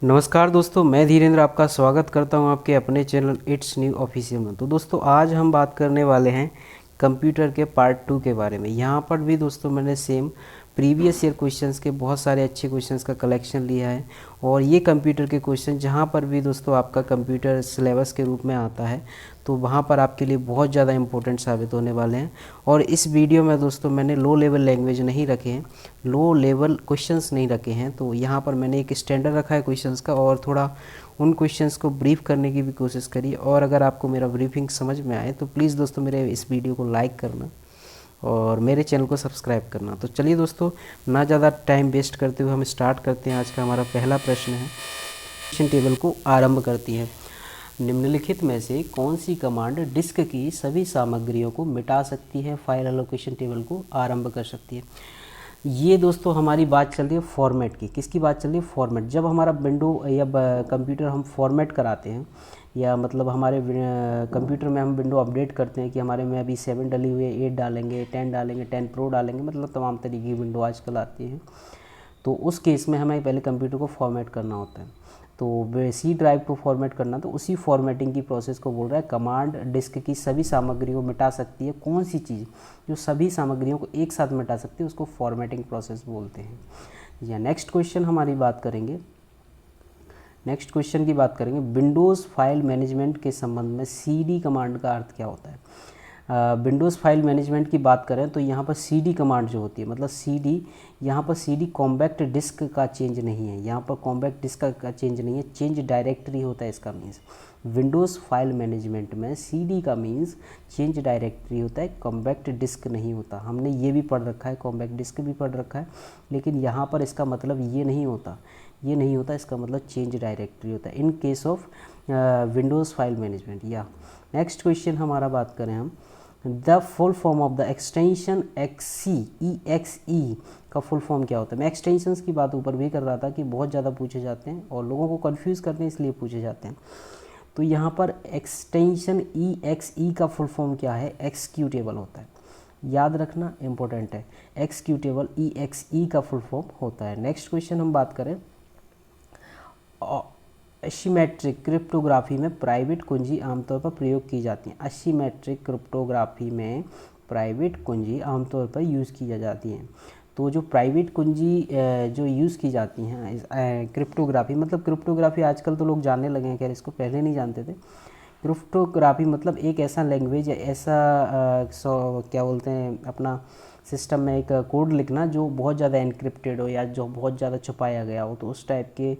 नमस्कार दोस्तों, मैं धीरेन्द्र आपका स्वागत करता हूं आपके अपने चैनल इट्स न्यू ऑफिशियल में। तो दोस्तों आज हम बात करने वाले हैं कंप्यूटर के पार्ट 2 के बारे में। यहां पर भी दोस्तों मैंने सेम प्रीवियस ईयर क्वेश्चंस के बहुत सारे अच्छे क्वेश्चंस का कलेक्शन लिया है और ये कंप्यूटर के क्वेश्चन जहां पर भी दोस्तों आपका कंप्यूटर सिलेबस के रूप में आता है तो वहाँ पर आपके लिए बहुत ज़्यादा इंपॉर्टेंट साबित होने वाले हैं। और इस वीडियो में दोस्तों मैंने लो लेवल लैंग्वेज नहीं रखे हैं, लो लेवल क्वेश्चंस नहीं रखे हैं। तो यहाँ पर मैंने एक स्टैंडर्ड रखा है क्वेश्चंस का और थोड़ा उन क्वेश्चंस को ब्रीफ करने की भी कोशिश करी। और अगर आपको मेरा ब्रीफिंग समझ में आए तो प्लीज़ दोस्तों मेरे इस वीडियो को लाइक करना और मेरे चैनल को सब्सक्राइब करना। तो चलिए दोस्तों, ना ज़्यादा टाइम वेस्ट करते हुए हम स्टार्ट करते हैं। आज का हमारा पहला प्रश्न है, क्वेश्चन टेबल को आरंभ करती है। निम्नलिखित में से कौन सी कमांड डिस्क की सभी सामग्रियों को मिटा सकती है, फाइल एलोकेशन टेबल को आरंभ कर सकती है। ये दोस्तों हमारी बात चल रही है फॉर्मेट की। किसकी बात चल रही है? फॉर्मेट। जब हमारा विंडो या कंप्यूटर हम फॉर्मेट कराते हैं या मतलब हमारे कंप्यूटर में हम विंडो अपडेट करते हैं कि हमारे में अभी 7 डली हुई है, 8 डालेंगे, 10 डालेंगे, 10 प्रो डालेंगे, मतलब तमाम तरीके की विंडो आजकल आती है। तो उस केस में हमें पहले कंप्यूटर को फॉर्मेट करना होता है। तो सी ड्राइव को फॉर्मेट करना, तो उसी फॉर्मेटिंग की प्रोसेस को बोल रहा है कमांड डिस्क की सभी सामग्रियों को मिटा सकती है। कौन सी चीज़ जो सभी सामग्रियों को एक साथ मिटा सकती है उसको फॉर्मेटिंग प्रोसेस बोलते हैं। या नेक्स्ट क्वेश्चन हमारी बात करेंगे, नेक्स्ट क्वेश्चन की बात करेंगे, विंडोज़ फाइल मैनेजमेंट के संबंध में सीडी कमांड का अर्थ क्या होता है। विंडोज़ फाइल मैनेजमेंट की बात करें तो यहाँ पर सीडी कमांड जो होती है, मतलब सीडी, यहाँ पर सीडी कॉम्पैक्ट डिस्क का चेंज नहीं है, यहाँ पर कॉम्पैक्ट डिस्क का चेंज नहीं है, चेंज डायरेक्टरी होता है इसका मीन्स। विंडोज़ फाइल मैनेजमेंट में सीडी का मीन्स चेंज डायरेक्टरी होता है, कॉम्पैक्ट डिस्क नहीं होता। हमने ये भी पढ़ रखा है, कॉम्पैक्ट डिस्क भी पढ़ रखा है, लेकिन यहाँ पर इसका मतलब ये नहीं होता, ये नहीं होता, इसका मतलब चेंज डायरेक्टरी होता है in case of Windows file management. या नेक्स्ट क्वेश्चन हमारा बात करें हम, the full form of the extension EXE का फुल फॉर्म क्या होता है। मैं एक्सटेंशंस की बात ऊपर भी कर रहा था कि बहुत ज़्यादा पूछे जाते हैं और लोगों को कंफ्यूज करते हैं इसलिए पूछे जाते हैं। तो यहाँ पर एक्सटेंशन EXE का फुल फॉर्म क्या है? एक्सक्यूटेबल होता है, याद रखना इंपॉर्टेंट है। एक्सक्यूटेबल EXE का फुल फॉर्म होता है। नेक्स्ट क्वेश्चन हम बात करें, एसिमेट्रिक क्रिप्टोग्राफी में प्राइवेट कुंजी आमतौर पर प्रयोग की जाती हैं। एसिमेट्रिक क्रिप्टोग्राफी में प्राइवेट कुंजी आमतौर पर यूज़ की जाती हैं। तो जो प्राइवेट कुंजी जो यूज़ की जाती हैं क्रिप्टोग्राफी, मतलब क्रिप्टोग्राफी आजकल तो लोग जानने लगे हैं, खैर इसको पहले नहीं जानते थे। क्रिप्टोग्राफी मतलब एक ऐसा लैंग्वेज, ऐसा क्या बोलते हैं, अपना सिस्टम में एक कोड लिखना जो बहुत ज़्यादा एनक्रिप्टेड हो या जो बहुत ज़्यादा छुपाया गया हो, तो उस टाइप के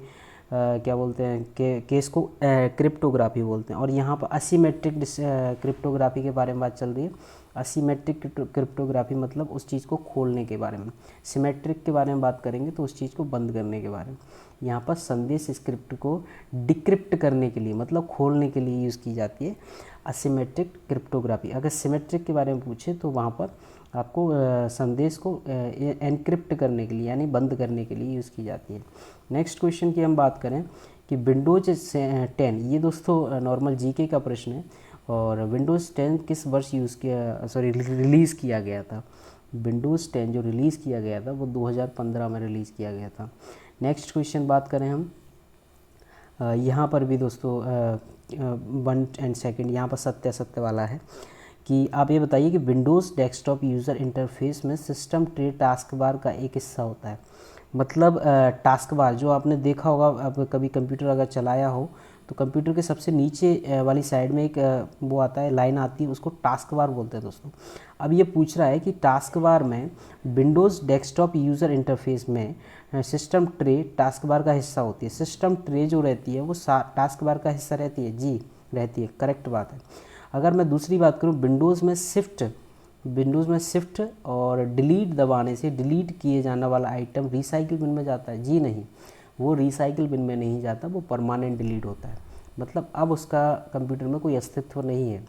क्या बोलते हैं केस को क्रिप्टोग्राफी बोलते हैं। और यहाँ पर असीमेट्रिक क्रिप्टोग्राफी के बारे में बात चल रही है। असीमेट्रिक क्रिप्टोग्राफी मतलब उस चीज़ को खोलने के बारे में, सिमेट्रिक के बारे में बात करेंगे तो उस चीज़ को बंद करने के बारे में। यहाँ पर संदेश स्क्रिप्ट को डिक्रिप्ट करने के लिए, मतलब खोलने के लिए यूज़ की जाती है असीमेट्रिक क्रिप्टोग्राफी। अगर सिमेट्रिक के बारे में पूछे तो वहाँ पर आपको संदेश को एनक्रिप्ट करने के लिए यानी बंद करने के लिए यूज़ की जाती है। नेक्स्ट क्वेश्चन की हम बात करें कि विंडोज 10, ये दोस्तों नॉर्मल जीके का प्रश्न है, और विंडोज़ 10 किस वर्ष रिलीज़ किया गया था। विंडोज़ 10 जो रिलीज़ किया गया था वो 2015 में रिलीज़ किया गया था। नेक्स्ट क्वेश्चन बात करें हम, यहाँ पर भी दोस्तों 1 एंड सेकंड यहाँ पर सत्य वाला है कि आप ये बताइए कि विंडोज़ डेस्कटॉप यूज़र इंटरफेस में सिस्टम ट्रे टास्क बार का एक हिस्सा होता है। मतलब टास्क बार जो आपने देखा होगा, अब कभी कंप्यूटर अगर चलाया हो तो कंप्यूटर के सबसे नीचे वाली साइड में एक वो आता है, लाइन आती है, उसको टास्क बार बोलते हैं दोस्तों। अब ये पूछ रहा है कि टास्क बार में विंडोज़ डेस्कटॉप यूज़र इंटरफेस में सिस्टम ट्रे टास्क बार का हिस्सा होती है। सिस्टम ट्रे जो रहती है वो टास्क बार का हिस्सा रहती है, जी रहती है, करेक्ट बात है। अगर मैं दूसरी बात करूँ, विंडोज़ में शिफ्ट और डिलीट दबाने से डिलीट किए जाने वाला आइटम रिसाइकिल बिन में जाता है, जी नहीं, वो रिसाइकिल बिन में नहीं जाता, वो परमानेंट डिलीट होता है। मतलब अब उसका कंप्यूटर में कोई अस्तित्व नहीं है,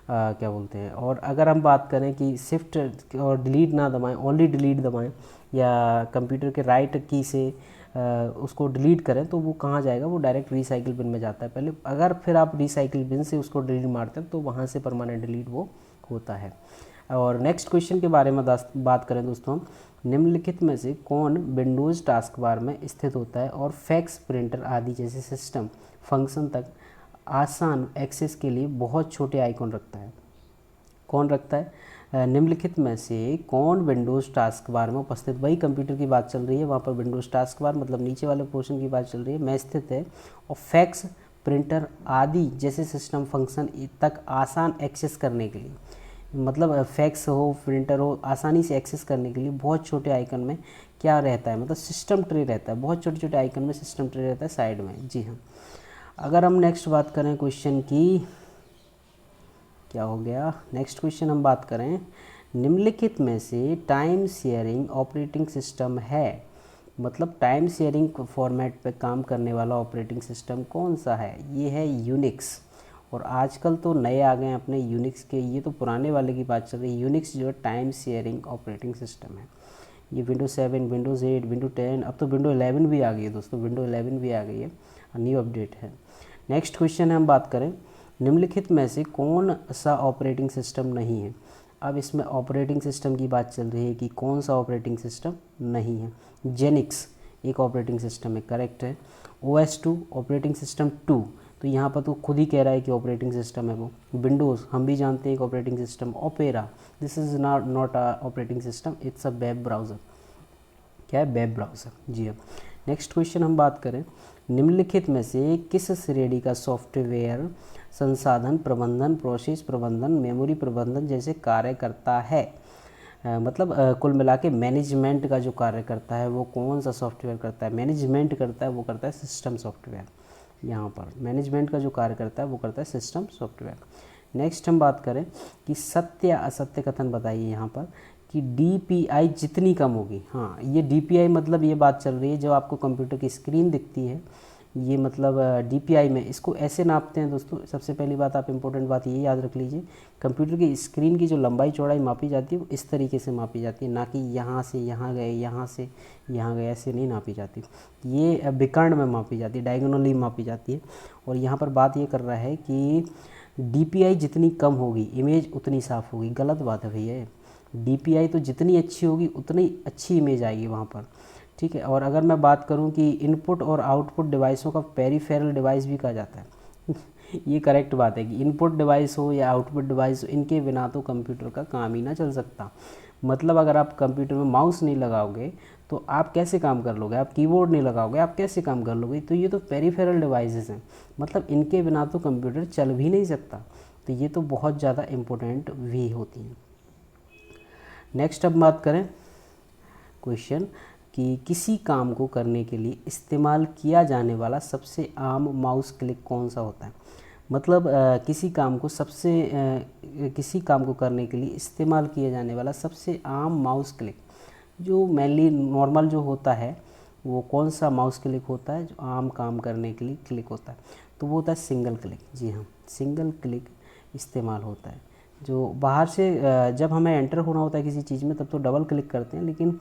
क्या बोलते हैं। और अगर हम बात करें कि शिफ्ट और डिलीट ना दबाएं, ओनली डिलीट दबाएं या कंप्यूटर के राइट की से उसको डिलीट करें तो वो कहाँ जाएगा, वो डायरेक्ट रिसाइकिल बिन में जाता है पहले। अगर फिर आप रिसाइकिल बिन से उसको डिलीट मारते हैं तो वहाँ से परमानेंट डिलीट वो होता है। और नेक्स्ट क्वेश्चन के बारे में बात करें दोस्तों, निम्नलिखित में से कौन विंडोज़ टास्क बार में स्थित होता है और फैक्स, प्रिंटर आदि जैसे सिस्टम फंक्शन तक आसान एक्सेस के लिए बहुत छोटे आइकॉन रखता है? कौन रखता है? निम्नलिखित में से कौन विंडोज़ टास्क बार में उपस्थित, वही कंप्यूटर की बात चल रही है, वहाँ पर विंडोज़ टास्क बार मतलब नीचे वाले पोर्शन की बात चल रही है, में स्थित है और फैक्स, प्रिंटर आदि जैसे सिस्टम फंक्शन तक आसान एक्सेस करने के लिए, मतलब फैक्स हो, प्रिंटर हो, आसानी से एक्सेस करने के लिए बहुत छोटे आइकन में क्या रहता है, मतलब सिस्टम ट्रे रहता है, बहुत छोटे छोटे आइकन में सिस्टम ट्रे रहता है साइड में। जी हाँ। अगर हम नेक्स्ट बात करें क्वेश्चन की, क्या हो गया, नेक्स्ट क्वेश्चन हम बात करें, निम्नलिखित में से टाइम शेयरिंग ऑपरेटिंग सिस्टम है, मतलब टाइम शेयरिंग फॉर्मेट पे काम करने वाला ऑपरेटिंग सिस्टम कौन सा है? ये है यूनिक्स। और आजकल तो नए आ गए हैं अपने यूनिक्स के, ये तो पुराने वाले की बात चल रही है। यूनिक्स जो है टाइम शेयरिंग ऑपरेटिंग सिस्टम है। ये विंडो 7, विंडोज़ 8, विंडो 10, अब तो विंडो 11 भी आ गई है दोस्तों, विंडो 11 भी आ गई है, न्यू अपडेट है। नेक्स्ट क्वेश्चन है, हम बात करें, निम्नलिखित में से कौन सा ऑपरेटिंग सिस्टम नहीं है? अब इसमें ऑपरेटिंग सिस्टम की बात चल रही है कि कौन सा ऑपरेटिंग सिस्टम नहीं है। जेनिक्स एक ऑपरेटिंग सिस्टम है, करेक्ट है। OS2 ऑपरेटिंग सिस्टम 2, तो यहाँ पर तो खुद ही कह रहा है कि ऑपरेटिंग सिस्टम है वो। विंडोज़ हम भी जानते हैं एक operating system. Opera, this is not a operating system, it's a web browser. क्या है? Web browser. जी हाँ। नेक्स्ट क्वेश्चन हम बात करें, निम्नलिखित में से किस श्रेणी का सॉफ्टवेयर संसाधन प्रबंधन, प्रोसेस प्रबंधन, मेमोरी प्रबंधन जैसे कार्य करता है? मतलब कुल मिला के मैनेजमेंट का जो कार्य करता है वो कौन सा सॉफ्टवेयर करता है? मैनेजमेंट करता है, वो करता है सिस्टम सॉफ्टवेयर। यहाँ पर मैनेजमेंट का जो कार्य करता है वो करता है सिस्टम सॉफ्टवेयर। नेक्स्ट हम बात करें कि सत्य या असत्य कथन बताइए यहाँ पर कि DPI जितनी कम होगी। हाँ, ये DPI मतलब ये बात चल रही है जो आपको कंप्यूटर की स्क्रीन दिखती है, ये मतलब DPI में इसको ऐसे नापते हैं दोस्तों। सबसे पहली बात, आप इंपॉर्टेंट बात ये याद रख लीजिए, कंप्यूटर की स्क्रीन की जो लंबाई चौड़ाई मापी जाती है वो इस तरीके से मापी जाती है, ना कि यहाँ से यहाँ गए, यहाँ से यहाँ गए, ऐसे नहीं नापी जाती। ये विकर्ण में मापी जाती है, डायगोनली मापी जाती है। और यहाँ पर बात ये कर रहा है कि DPI जितनी कम होगी इमेज उतनी साफ़ होगी। गलत बात है भैया। DPI तो जितनी अच्छी होगी उतनी अच्छी इमेज आएगी वहाँ पर, ठीक है। और अगर मैं बात करूं कि इनपुट और आउटपुट डिवाइसों का पेरिफेरल डिवाइस भी कहा जाता है ये करेक्ट बात है कि इनपुट डिवाइस हो या आउटपुट डिवाइस हो, इनके बिना तो कंप्यूटर का काम ही ना चल सकता। मतलब अगर आप कंप्यूटर में माउस नहीं लगाओगे तो आप कैसे काम कर लोगे, आप कीबोर्ड नहीं लगाओगे आप कैसे काम कर लोगे? तो ये तो पेरिफेरल डिवाइसेस हैं, मतलब इनके बिना तो कंप्यूटर चल भी नहीं सकता। तो ये तो बहुत ज़्यादा इम्पोर्टेंट भी होती हैं। नेक्स्ट अब बात करें क्वेश्चन कि किसी काम को करने के लिए इस्तेमाल किया जाने वाला सबसे आम माउस क्लिक कौन सा होता है? मतलब किसी काम को करने के लिए इस्तेमाल किया जाने वाला सबसे आम माउस क्लिक जो मेनली नॉर्मल जो होता है वो कौन सा माउस क्लिक होता है जो आम काम करने के लिए क्लिक होता है? तो वो होता है सिंगल क्लिक। जी हाँ, सिंगल क्लिक इस्तेमाल होता है। जो बाहर से जब हमें एंटर होना होता है किसी चीज़ में तब तो डबल क्लिक करते हैं, लेकिन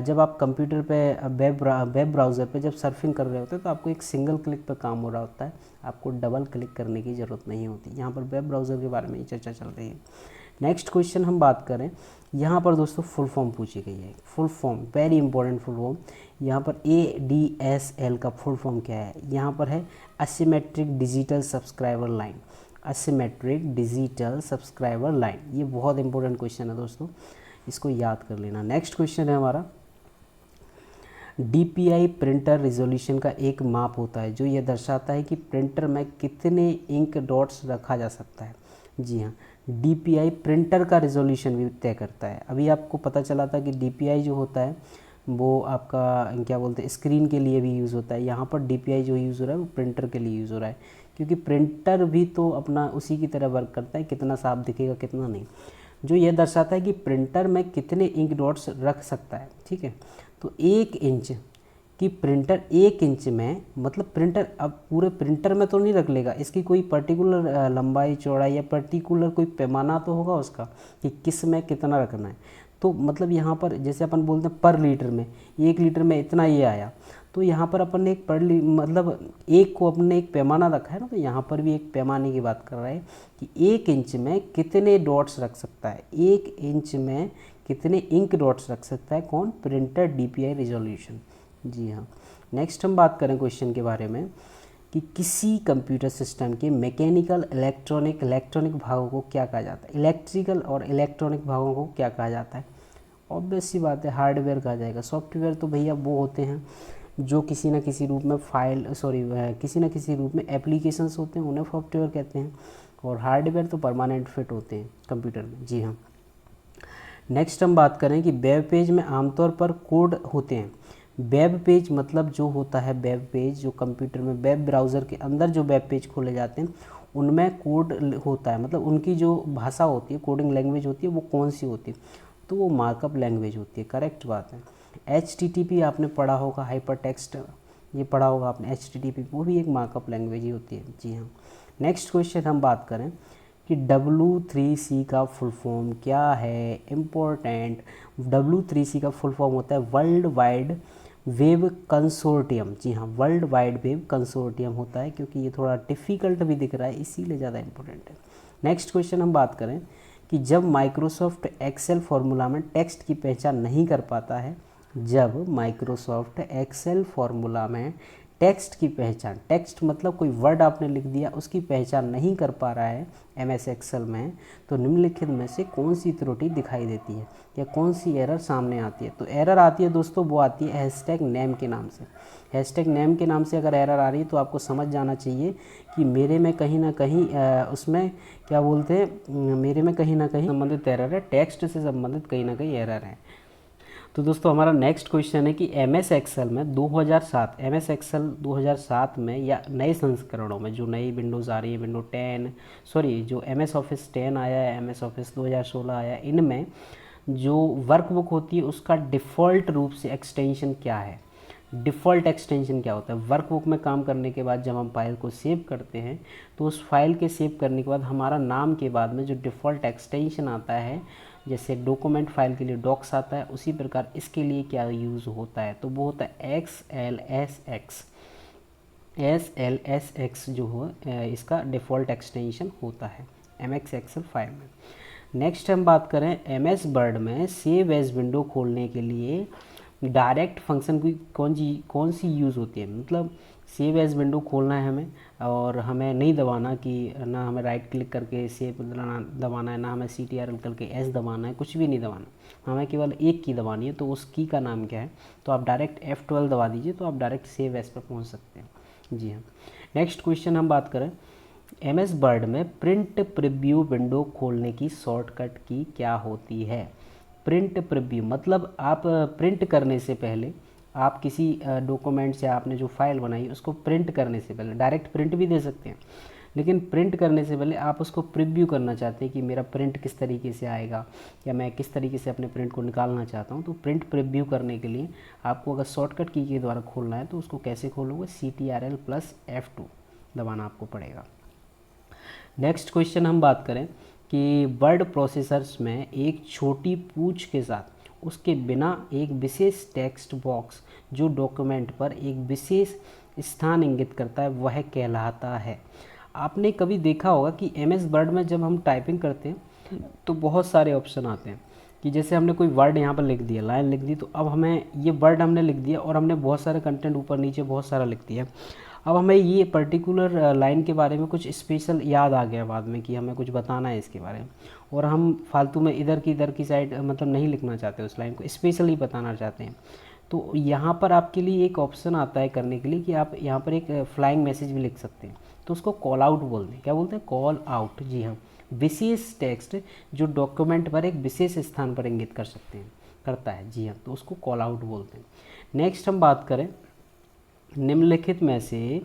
जब आप कंप्यूटर पे वेब ब्राउज़र पे जब सर्फिंग कर रहे होते हैं तो आपको एक सिंगल क्लिक पे काम हो रहा होता है, आपको डबल क्लिक करने की ज़रूरत नहीं होती। यहाँ पर वेब ब्राउज़र के बारे में ही चर्चा चल रही है। नेक्स्ट क्वेश्चन हम बात करें, यहाँ पर दोस्तों फुल फॉर्म पूछी गई है। Full form very important full form. यहाँ पर ADSL का फुल फॉर्म क्या है? यहाँ पर है asymmetric digital subscriber line. Asymmetric digital subscriber line, ये बहुत इंपॉर्टेंट क्वेश्चन है दोस्तों, इसको याद कर लेना। नेक्स्ट क्वेश्चन है हमारा, DPI प्रिंटर रिजोल्यूशन का एक माप होता है जो यह दर्शाता है कि प्रिंटर में कितने इंक डॉट्स रखा जा सकता है। जी हाँ, DPI प्रिंटर का रिजोल्यूशन भी तय करता है। अभी आपको पता चला था कि DPI जो होता है वो आपका क्या बोलते हैं स्क्रीन के लिए भी यूज़ होता है। यहाँ पर DPI जो यूज़ हो रहा है वो प्रिंटर के लिए यूज़ हो रहा है, क्योंकि प्रिंटर भी तो अपना उसी की तरह वर्क करता है, कितना साफ दिखेगा कितना नहीं, जो यह दर्शाता है कि प्रिंटर में कितने इंक डॉट्स रख सकता है। ठीक है, तो 1 इंच कि प्रिंटर 1 इंच में, मतलब प्रिंटर अब पूरे प्रिंटर में तो नहीं रख लेगा, इसकी कोई पर्टिकुलर लंबाई चौड़ाई या पर्टिकुलर कोई पैमाना तो होगा उसका कि किस में कितना रखना है। तो मतलब यहाँ पर जैसे अपन बोलते हैं पर लीटर में 1 लीटर में इतना ये आया, तो यहाँ पर अपन ने एक पढ़ ली, मतलब एक को अपन ने एक पैमाना रखा है ना, तो यहाँ पर भी एक पैमाने की बात कर रहा है कि 1 इंच में कितने डॉट्स रख सकता है, 1 इंच में कितने इंक डॉट्स रख सकता है कौन, प्रिंटर DPI रिजोल्यूशन। जी हाँ। नेक्स्ट हम बात करें क्वेश्चन के बारे में कि किसी कंप्यूटर सिस्टम के मैकेनिकल इलेक्ट्रॉनिक भागों को क्या कहा जाता है, इलेक्ट्रिकल और इलेक्ट्रॉनिक भागों को क्या कहा जाता है। ऑब्वियस सी बात है, हार्डवेयर कहा जाएगा। सॉफ्टवेयर तो भैया वो होते हैं जो किसी न किसी रूप में किसी न किसी रूप में एप्लीकेशंस होते हैं, उन्हें सॉफ्टवेयर कहते हैं। और हार्डवेयर तो परमानेंट फिट होते हैं कंप्यूटर में। जी हाँ। नेक्स्ट हम बात करें कि वेब पेज में आमतौर पर कोड होते हैं। वेब पेज मतलब जो होता है, वेब पेज जो कंप्यूटर में वेब ब्राउज़र के अंदर जो वेब पेज खोले जाते हैं उनमें कोड होता है, मतलब उनकी जो भाषा होती है, कोडिंग लैंग्वेज होती है, वो कौन सी होती है, तो वो मार्कअप लैंग्वेज होती है। करेक्ट बात है। HTTP आपने पढ़ा होगा, हाइपर टेक्स्ट, ये पढ़ा होगा आपने HTTP, वो भी एक मार्कअप लैंग्वेज ही होती है। जी हाँ। नेक्स्ट क्वेश्चन हम बात करें कि W3C का फुल फॉर्म क्या है, इम्पोर्टेंट। W3C का फुल फॉर्म होता है वर्ल्ड वाइड वेब कंसोर्टियम। जी हाँ, वर्ल्ड वाइड वेब कंसोर्टियम होता है, क्योंकि ये थोड़ा डिफ़िकल्ट भी दिख रहा है इसीलिए ज़्यादा इंपॉर्टेंट है। नेक्स्ट क्वेश्चन हम बात करें कि जब माइक्रोसॉफ्ट एक्सेल फॉर्मूला में टेक्स्ट की पहचान नहीं कर पाता है, जब माइक्रोसॉफ्ट एक्सेल फॉर्मूला में टेक्स्ट की पहचान, टेक्स्ट मतलब कोई वर्ड आपने लिख दिया उसकी पहचान नहीं कर पा रहा है MS एक्सेल में, तो निम्नलिखित में से कौन सी त्रुटि दिखाई देती है या कौन सी एरर सामने आती है। तो एरर आती है दोस्तों, वो आती है हैशटैग नेम के नाम से। हैशटैग नेम के नाम से अगर एरर आ रही है तो आपको समझ जाना चाहिए कि मेरे में कहीं ना कहीं उसमें क्या बोलते हैं, मेरे में कहीं ना कहीं संबंधित एरर है, टेक्स्ट से संबंधित कहीं ना कहीं एरर है। तो दोस्तों हमारा नेक्स्ट क्वेश्चन है कि MS एक्सेल में 2007 MS एक्सेल 2007 में या नए संस्करणों में, जो नई विंडोज़ आ रही है, विंडो 10 जो MS ऑफिस 10 आया है, MS ऑफिस 2016 आया, इनमें जो वर्कबुक होती है उसका डिफ़ॉल्ट रूप से एक्सटेंशन क्या है। डिफ़ॉल्ट एक्सटेंशन क्या होता है, वर्कबुक में काम करने के बाद जब हम फाइल को सेव करते हैं तो उस फाइल के सेव करने के बाद हमारा नाम के बाद में जो डिफ़ॉल्ट एक्सटेंशन आता है, जैसे डॉक्यूमेंट फाइल के लिए डॉक्स आता है, उसी प्रकार इसके लिए क्या यूज़ होता है, तो वो होता है SLSX जो हो इसका डिफ़ॉल्ट एक्सटेंशन होता है MS एक्सेल फाइल में। नेक्स्ट हम बात करें MS वर्ड में सेव एज विंडो खोलने के लिए डायरेक्ट फंक्शन की कौन सी यूज़ होती है। मतलब सेव एज विंडो खोलना है हमें, और हमें नहीं दबाना कि ना हमें राइट क्लिक करके सेव दबाना है, ना हमें CTRL करके S दबाना है, कुछ भी नहीं दबाना, हमें केवल एक की दबानी है। तो उस की का नाम क्या है, तो आप डायरेक्ट F12 दबा दीजिए तो आप डायरेक्ट सेव एज पर पहुँच सकते हैं। जी हाँ। नेक्स्ट क्वेश्चन हम बात करें MS वर्ड में प्रिंट प्रीव्यू विंडो खोलने की शॉर्टकट की क्या होती है। प्रिंट प्रीव्यू मतलब आप प्रिंट करने से पहले, आप किसी डॉक्यूमेंट से आपने जो फाइल बनाई उसको प्रिंट करने से पहले, डायरेक्ट प्रिंट भी दे सकते हैं, लेकिन प्रिंट करने से पहले आप उसको प्रीव्यू करना चाहते हैं कि मेरा प्रिंट किस तरीके से आएगा या मैं किस तरीके से अपने प्रिंट को निकालना चाहता हूँ। तो प्रिंट प्रीव्यू करने के लिए आपको अगर शॉर्टकट की के द्वारा खोलना है तो उसको कैसे खोलोगे, CTRL+F2 दबाना आपको पड़ेगा। नेक्स्ट क्वेश्चन हम बात करें कि वर्ड प्रोसेसर्स में एक छोटी पूंछ के साथ उसके बिना एक विशेष टेक्स्ट बॉक्स जो डॉक्यूमेंट पर एक विशेष स्थान इंगित करता है वह कहलाता है। आपने कभी देखा होगा कि MS वर्ड में जब हम टाइपिंग करते हैं तो बहुत सारे ऑप्शन आते हैं कि जैसे हमने कोई वर्ड यहाँ पर लिख दिया, लाइन लिख दी, तो अब हमें ये वर्ड हमने लिख दिया और हमने बहुत सारे कंटेंट ऊपर नीचे बहुत सारा लिख दिया। अब हमें ये पर्टिकुलर लाइन के बारे में कुछ स्पेशल याद आ गया बाद में कि हमें कुछ बताना है इसके बारे में, और हम फालतू में इधर की साइड मतलब नहीं लिखना चाहते, उस लाइन को स्पेशली बताना चाहते हैं। तो यहाँ पर आपके लिए एक ऑप्शन आता है करने के लिए कि आप यहाँ पर एक फ्लाइंग मैसेज भी लिख सकते हैं, तो उसको कॉल आउट बोलते हैं। क्या बोलते हैं, कॉल आउट। जी हाँ, विशेष टेक्स्ट जो डॉक्यूमेंट पर एक विशेष स्थान पर इंगित करता है। जी हाँ, तो उसको कॉल आउट बोलते हैं। नेक्स्ट हम बात करें निम्नलिखित में से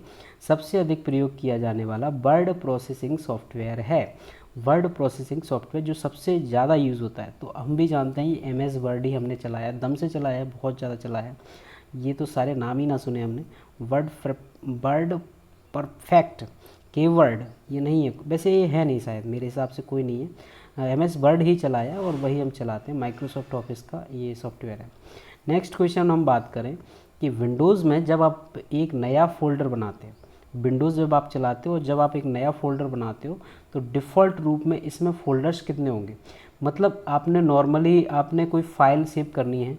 सबसे अधिक प्रयोग किया जाने वाला वर्ड प्रोसेसिंग सॉफ्टवेयर है। वर्ड प्रोसेसिंग सॉफ्टवेयर जो सबसे ज़्यादा यूज़ होता है, तो हम भी जानते हैं ये MS वर्ड ही हमने चलाया, दम से चलाया है, बहुत ज़्यादा चलाया है। ये तो सारे नाम ही ना सुने हमने। वर्ड परफेक्ट, कीवर्ड ये नहीं है, वैसे ये है नहीं, शायद मेरे हिसाब से कोई नहीं है। MS वर्ड ही चलाया और वही हम चलाते हैं, माइक्रोसॉफ्ट ऑफिस का ये सॉफ्टवेयर है। नेक्स्ट क्वेश्चन हम बात करें कि विंडोज़ में जब आप एक नया फ़ोल्डर बनाते हैं, विंडोज़ जब आप चलाते हो, जब आप एक नया फ़ोल्डर बनाते हो तो डिफ़ॉल्ट रूप में इसमें फ़ोल्डर्स कितने होंगे। मतलब आपने नॉर्मली आपने कोई फ़ाइल सेव करनी है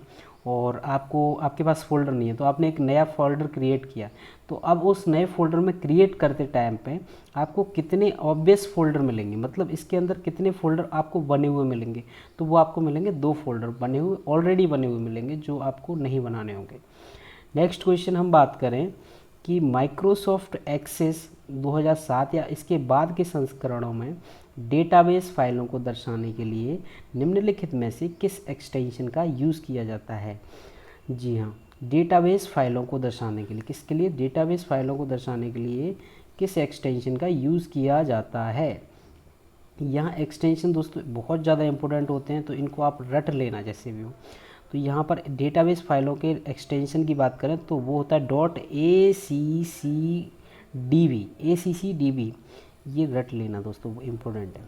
और आपको आपके पास फ़ोल्डर नहीं है, तो आपने एक नया फ़ोल्डर क्रिएट किया, तो अब उस नए फ़ोल्डर में क्रिएट करते टाइम पे आपको कितने ऑब्वियस फ़ोल्डर मिलेंगे, मतलब इसके अंदर कितने फ़ोल्डर आपको बने हुए मिलेंगे। तो वो आपको मिलेंगे 2 फ़ोल्डर बने हुए, ऑलरेडी बने हुए मिलेंगे, जो आपको नहीं बनाने होंगे। नेक्स्ट क्वेश्चन हम बात करें कि माइक्रोसॉफ्ट एक्सेस 2007 या इसके बाद के संस्करणों में डेटाबेस फाइलों को दर्शाने के लिए निम्नलिखित में से किस एक्सटेंशन का यूज़ किया जाता है। जी हाँ, डेटाबेस फाइलों को दर्शाने के लिए, किसके लिए, डेटाबेस फाइलों को दर्शाने के लिए किस एक्सटेंशन का यूज़ किया जाता है। यहाँ एक्सटेंशन दोस्तों बहुत ज़्यादा इंपॉर्टेंट होते हैं, तो इनको आप रट लेना जैसे भी हो। तो यहाँ पर डेटाबेस फाइलों के एक्सटेंशन की बात करें तो वो होता है ACCDB, ये रट लेना दोस्तों, वो इम्पोर्टेंट है।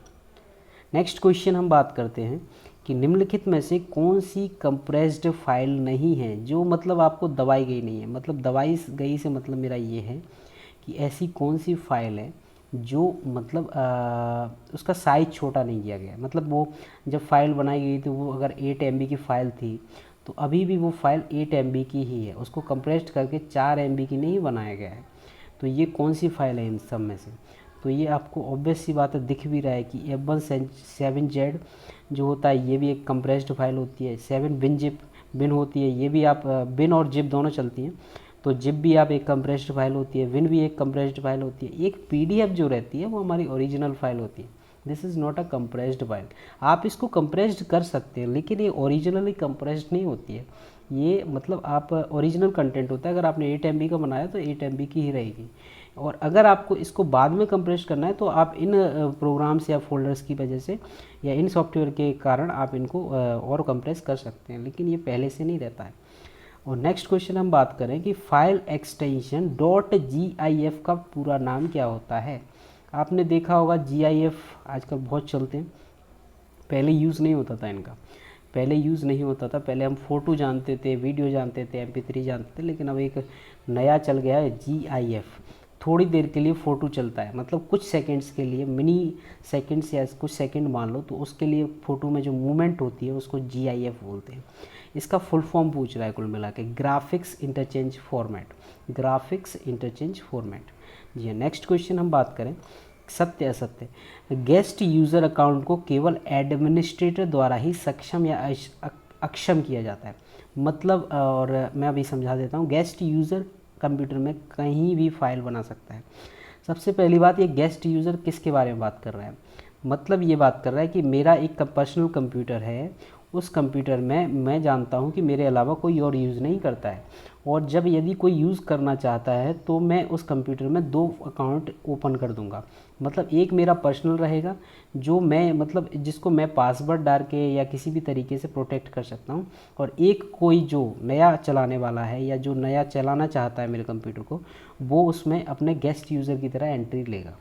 नेक्स्ट क्वेश्चन हम बात करते हैं कि निम्नलिखित में से कौन सी कंप्रेस्ड फाइल नहीं है, जो मतलब आपको दबाई गई नहीं है। मतलब दबाई गई से मतलब मेरा ये है कि ऐसी कौन सी फाइल है जो मतलब उसका साइज़ छोटा नहीं किया गया है। मतलब वो जब फाइल बनाई गई थी वो अगर 8 MB की फ़ाइल थी तो अभी भी वो फाइल 8 MB की ही है, उसको कंप्रेस्ड करके 4 MB की नहीं बनाया गया है। तो ये कौन सी फाइल है इन सब में से। तो ये आपको ऑब्वियस सी बात है, दिख भी रहा है कि F1.7Z जो होता है ये भी एक कंप्रेस्ड फाइल होती है। 7 बिन होती है, ये भी आप बिन और जिप दोनों चलती हैं, तो जिप भी आप एक कंप्रेस्ड फाइल होती है, विन भी एक कंप्रेस्ड फाइल होती है। एक PDF जो रहती है वो हमारी ओरिजिनल फाइल होती है। This is not a compressed file. आप इसको कंप्रेस्ड कर सकते हैं लेकिन ये ओरिजिनली कंप्रेस्ड नहीं होती है। ये मतलब आप ओरिजिनल कंटेंट होता है, अगर आपने 8 MB का बनाया तो 8 MB की ही रहेगी। और अगर आपको इसको बाद में कंप्रेस करना है तो आप इन प्रोग्राम्स या फोल्डर्स की वजह से या इन सॉफ्टवेयर के कारण आप इनको और कंप्रेस कर सकते हैं, लेकिन ये पहले से नहीं रहता है। और नेक्स्ट क्वेश्चन हम बात करें कि फाइल एक्सटेंशन .gif का पूरा नाम क्या होता है। आपने देखा होगा GIF आजकल बहुत चलते हैं, पहले यूज़ नहीं होता था इनका, पहले यूज़ नहीं होता था। पहले हम फ़ोटो जानते थे, वीडियो जानते थे, MP3 जानते थे, लेकिन अब एक नया चल गया है GIF। थोड़ी देर के लिए फ़ोटो चलता है, मतलब कुछ सेकंड्स के लिए, मिनी सेकंड्स या कुछ सेकंड मान लो, तो उसके लिए फ़ोटो में जो मूवमेंट होती है उसको GIF बोलते हैं। इसका फुल फॉर्म पूछ रहा है कुल मिला के, graphics interchange format, graphics interchange format. जी हाँ, नेक्स्ट क्वेश्चन हम बात करें सत्य असत्य। गेस्ट यूज़र अकाउंट को केवल एडमिनिस्ट्रेटर द्वारा ही सक्षम या अक्षम किया जाता है। मतलब, और मैं अभी समझा देता हूँ, गेस्ट यूज़र कंप्यूटर में कहीं भी फाइल बना सकता है। सबसे पहली बात, ये गेस्ट यूज़र किसके बारे में बात कर रहा है, मतलब ये बात कर रहा है कि मेरा एक पर्सनल कंप्यूटर है, उस कंप्यूटर में मैं जानता हूँ कि मेरे अलावा कोई और यूज़ नहीं करता है, और जब यदि कोई यूज़ करना चाहता है तो मैं उस कंप्यूटर में 2 अकाउंट ओपन कर दूंगा। मतलब एक मेरा पर्सनल रहेगा जो मैं मतलब जिसको मैं पासवर्ड डाल के या किसी भी तरीके से प्रोटेक्ट कर सकता हूँ, और एक कोई जो नया चलाने वाला है या जो नया चलाना चाहता है मेरे कंप्यूटर को, वो उसमें अपने गेस्ट यूज़र की तरह एंट्री लेगा,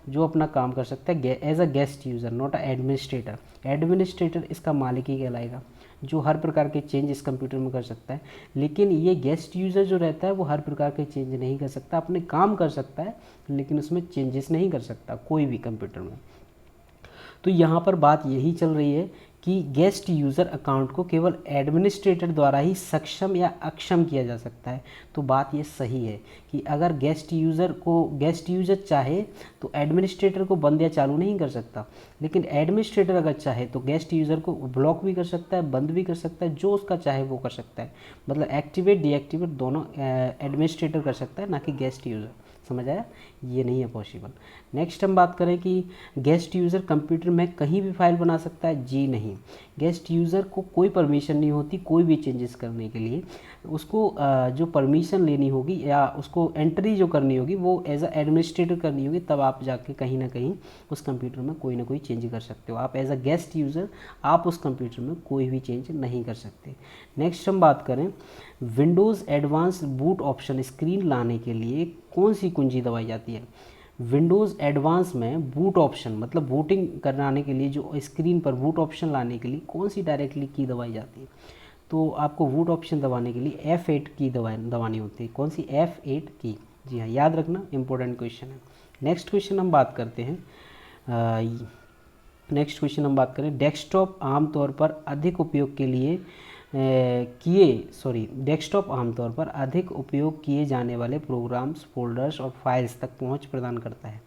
जो अपना काम कर सकता है as a guest user, not a administrator. Administrator इसका मालिक ही कहलाएगा, जो हर प्रकार के चेंज इस कंप्यूटर में कर सकता है। लेकिन ये गेस्ट यूज़र जो रहता है वो हर प्रकार के चेंज नहीं कर सकता, अपने काम कर सकता है लेकिन उसमें चेंजेस नहीं कर सकता कोई भी कंप्यूटर में। तो यहाँ पर बात यही चल रही है कि गेस्ट यूज़र अकाउंट को केवल एडमिनिस्ट्रेटर द्वारा ही सक्षम या अक्षम किया जा सकता है। तो बात ये सही है कि अगर गेस्ट यूज़र चाहे तो एडमिनिस्ट्रेटर को बंद या चालू नहीं कर सकता, लेकिन एडमिनिस्ट्रेटर अगर चाहे तो गेस्ट यूज़र को ब्लॉक भी कर सकता है, बंद भी कर सकता है, जो उसका चाहे वो कर सकता है। मतलब एक्टिवेट डीएक्टिवेट दोनों एडमिनिस्ट्रेटर कर सकता है, ना कि गेस्ट यूज़र। समझ आया, ये नहीं है पॉसिबल। नेक्स्ट हम बात करें कि गेस्ट यूज़र कंप्यूटर में कहीं भी फाइल बना सकता है। जी नहीं, गेस्ट यूज़र को कोई परमिशन नहीं होती कोई भी चेंजेस करने के लिए। उसको जो परमिशन लेनी होगी या उसको एंट्री जो करनी होगी वो एज अ एडमिनिस्ट्रेटर करनी होगी, तब आप जाके कहीं ना कहीं उस कंप्यूटर में कोई ना कोई चेंज कर सकते हो। आप एज अ गेस्ट यूज़र आप उस कंप्यूटर में कोई भी चेंज नहीं कर सकते। नेक्स्ट हम बात करें Windows advance boot option screen लाने के लिए कौन सी कुंजी दबाई जाती है। विंडोज़ एडवांस में बूट ऑप्शन मतलब बूटिंग कराने के लिए जो स्क्रीन पर बूट ऑप्शन लाने के लिए कौन सी डायरेक्टली की दबाई जाती है। तो आपको वुड ऑप्शन दबाने के लिए F8 की दबानी होती है। कौन सी? F8 की। जी हाँ, याद रखना, इंपॉर्टेंट क्वेश्चन है। नेक्स्ट क्वेश्चन हम बात करते हैं। नेक्स्ट क्वेश्चन हम बात करें, डेस्कटॉप आमतौर पर अधिक उपयोग के लिए डेस्कटॉप आमतौर पर अधिक उपयोग किए जाने वाले प्रोग्राम्स, फोल्डर्स और फाइल्स तक पहुंच प्रदान करता है।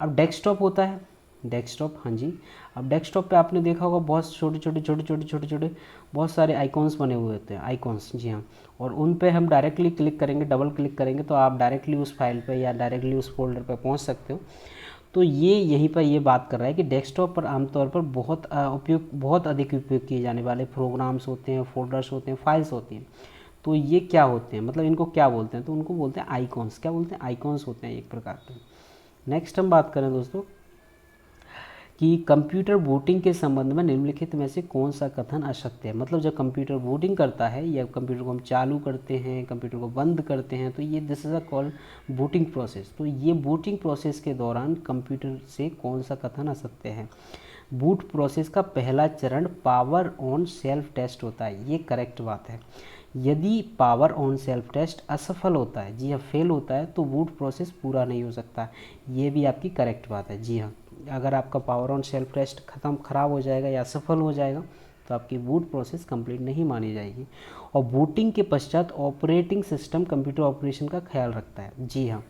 अब डेस्कटॉप होता है, डेस्कटॉप, हाँ जी। अब डेस्कटॉप पे आपने देखा होगा बहुत छोटे बहुत सारे आइकॉन्स बने हुए होते हैं, आइकॉन्स, जी हाँ। और उन पे हम डायरेक्टली क्लिक करेंगे, डबल क्लिक करेंगे तो आप डायरेक्टली उस फाइल पे या डायरेक्टली उस फोल्डर पे पहुंच सकते हो। तो ये यहीं पर ये बात कर रहा है कि डेस्कटॉप पर आमतौर पर बहुत अधिक उपयोग किए जाने वाले प्रोग्राम्स होते हैं, फोल्डर्स होते हैं, फाइल्स होती हैं। तो ये क्या होते हैं, मतलब इनको क्या बोलते हैं? तो उनको बोलते हैं आइकॉन्स। क्या बोलते हैं? आइकॉन्स होते हैं एक प्रकार के। नेक्स्ट हम बात करें दोस्तों कि कंप्यूटर बूटिंग के संबंध में निम्नलिखित में से कौन सा कथन असत्य है। मतलब जब कंप्यूटर बूटिंग करता है या कंप्यूटर को हम चालू करते हैं, कंप्यूटर को बंद करते हैं, तो ये this is a called booting process. तो ये बूटिंग प्रोसेस के दौरान कंप्यूटर से कौन सा कथन असत्य है? बूट प्रोसेस का पहला चरण पावर ऑन सेल्फ टेस्ट होता है, ये करेक्ट बात है। यदि पावर ऑन सेल्फ टेस्ट असफल होता है, जी हाँ, फेल होता है, तो बूट प्रोसेस पूरा नहीं हो सकता, ये भी आपकी करेक्ट बात है। जी हाँ, अगर आपका पावर ऑन सेल्फ टेस्ट ख़राब हो जाएगा या असफल हो जाएगा तो आपकी बूट प्रोसेस कंप्लीट नहीं मानी जाएगी। और बूटिंग के पश्चात ऑपरेटिंग सिस्टम कंप्यूटर ऑपरेशन का ख्याल रखता है। जी हाँ,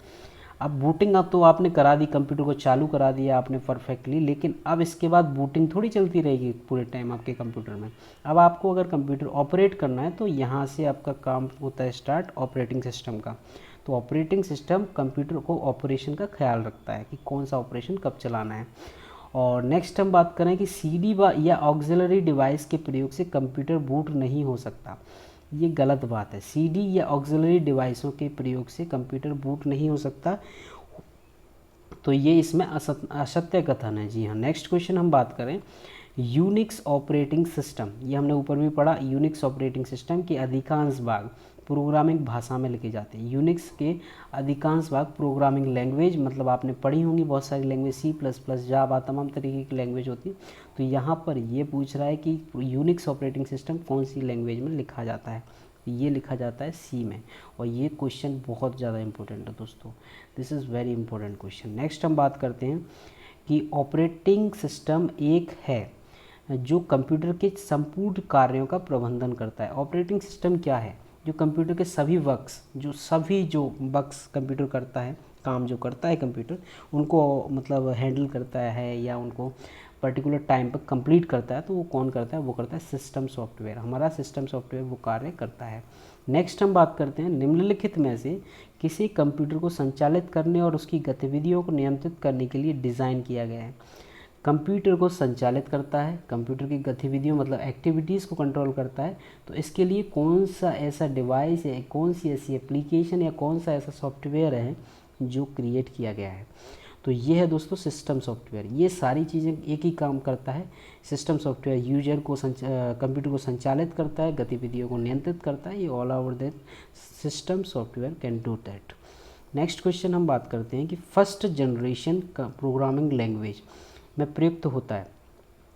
अब बूटिंग अब तो आपने करा दी, कंप्यूटर को चालू करा दिया आपने परफेक्टली, लेकिन अब इसके बाद बूटिंग थोड़ी चलती रहेगी पूरे टाइम आपके कंप्यूटर में। अब आपको अगर कंप्यूटर ऑपरेट करना है तो यहाँ से आपका काम होता है स्टार्ट ऑपरेटिंग सिस्टम का। तो ऑपरेटिंग सिस्टम कंप्यूटर को ऑपरेशन का ख्याल रखता है कि कौन सा ऑपरेशन कब चलाना है। और नेक्स्ट हम बात करें कि सीडी या ऑक्सिलरी डिवाइस के प्रयोग से कंप्यूटर बूट नहीं हो सकता। ये गलत बात है। सीडी या ऑक्सिलरी डिवाइसों के प्रयोग से कंप्यूटर बूट नहीं हो सकता, तो ये इसमें असत्य कथन है। जी हाँ, नेक्स्ट क्वेश्चन हम बात करें यूनिक्स ऑपरेटिंग सिस्टम, ये हमने ऊपर भी पढ़ा। यूनिक्स ऑपरेटिंग सिस्टम के अधिकांश भाग प्रोग्रामिंग भाषा में लिखे जाते हैं। यूनिक्स के अधिकांश भाग प्रोग्रामिंग लैंग्वेज, मतलब आपने पढ़ी होंगी बहुत सारी लैंग्वेज, C++, जावा, तमाम तरीके की लैंग्वेज होती है। तो यहाँ पर ये पूछ रहा है कि यूनिक्स ऑपरेटिंग सिस्टम कौन सी लैंग्वेज में लिखा जाता है। ये लिखा जाता है C में। और ये क्वेश्चन बहुत ज़्यादा इंपॉर्टेंट है दोस्तों, this is very important question. Next हम बात करते हैं कि ऑपरेटिंग सिस्टम एक है जो कंप्यूटर के संपूर्ण कार्यों का प्रबंधन करता है। ऑपरेटिंग सिस्टम क्या है? जो कंप्यूटर के सभी वर्क्स कंप्यूटर करता है, काम जो करता है कंप्यूटर, उनको मतलब हैंडल करता है या उनको पर्टिकुलर टाइम पर कंप्लीट करता है। तो वो कौन करता है? वो करता है सिस्टम सॉफ्टवेयर। हमारा सिस्टम सॉफ्टवेयर वो कार्य करता है। नेक्स्ट हम बात करते हैं निम्नलिखित में से किसी कंप्यूटर को संचालित करने और उसकी गतिविधियों को नियंत्रित करने के लिए डिज़ाइन किया गया है। कंप्यूटर को संचालित करता है, कंप्यूटर की गतिविधियों मतलब एक्टिविटीज़ को कंट्रोल करता है। तो इसके लिए कौन सा ऐसा डिवाइस है, कौन सी ऐसी एप्लीकेशन या कौन सा ऐसा सॉफ्टवेयर है जो क्रिएट किया गया है? तो ये है दोस्तों सिस्टम सॉफ्टवेयर। ये सारी चीज़ें एक ही काम करता है। सिस्टम सॉफ्टवेयर यूजर को कंप्यूटर को संचालित करता है, गतिविधियों को नियंत्रित करता है। ये all over that system software can do that. Next question हम बात करते हैं कि फर्स्ट जनरेशन का प्रोग्रामिंग लैंग्वेज में प्रयुक्त होता है।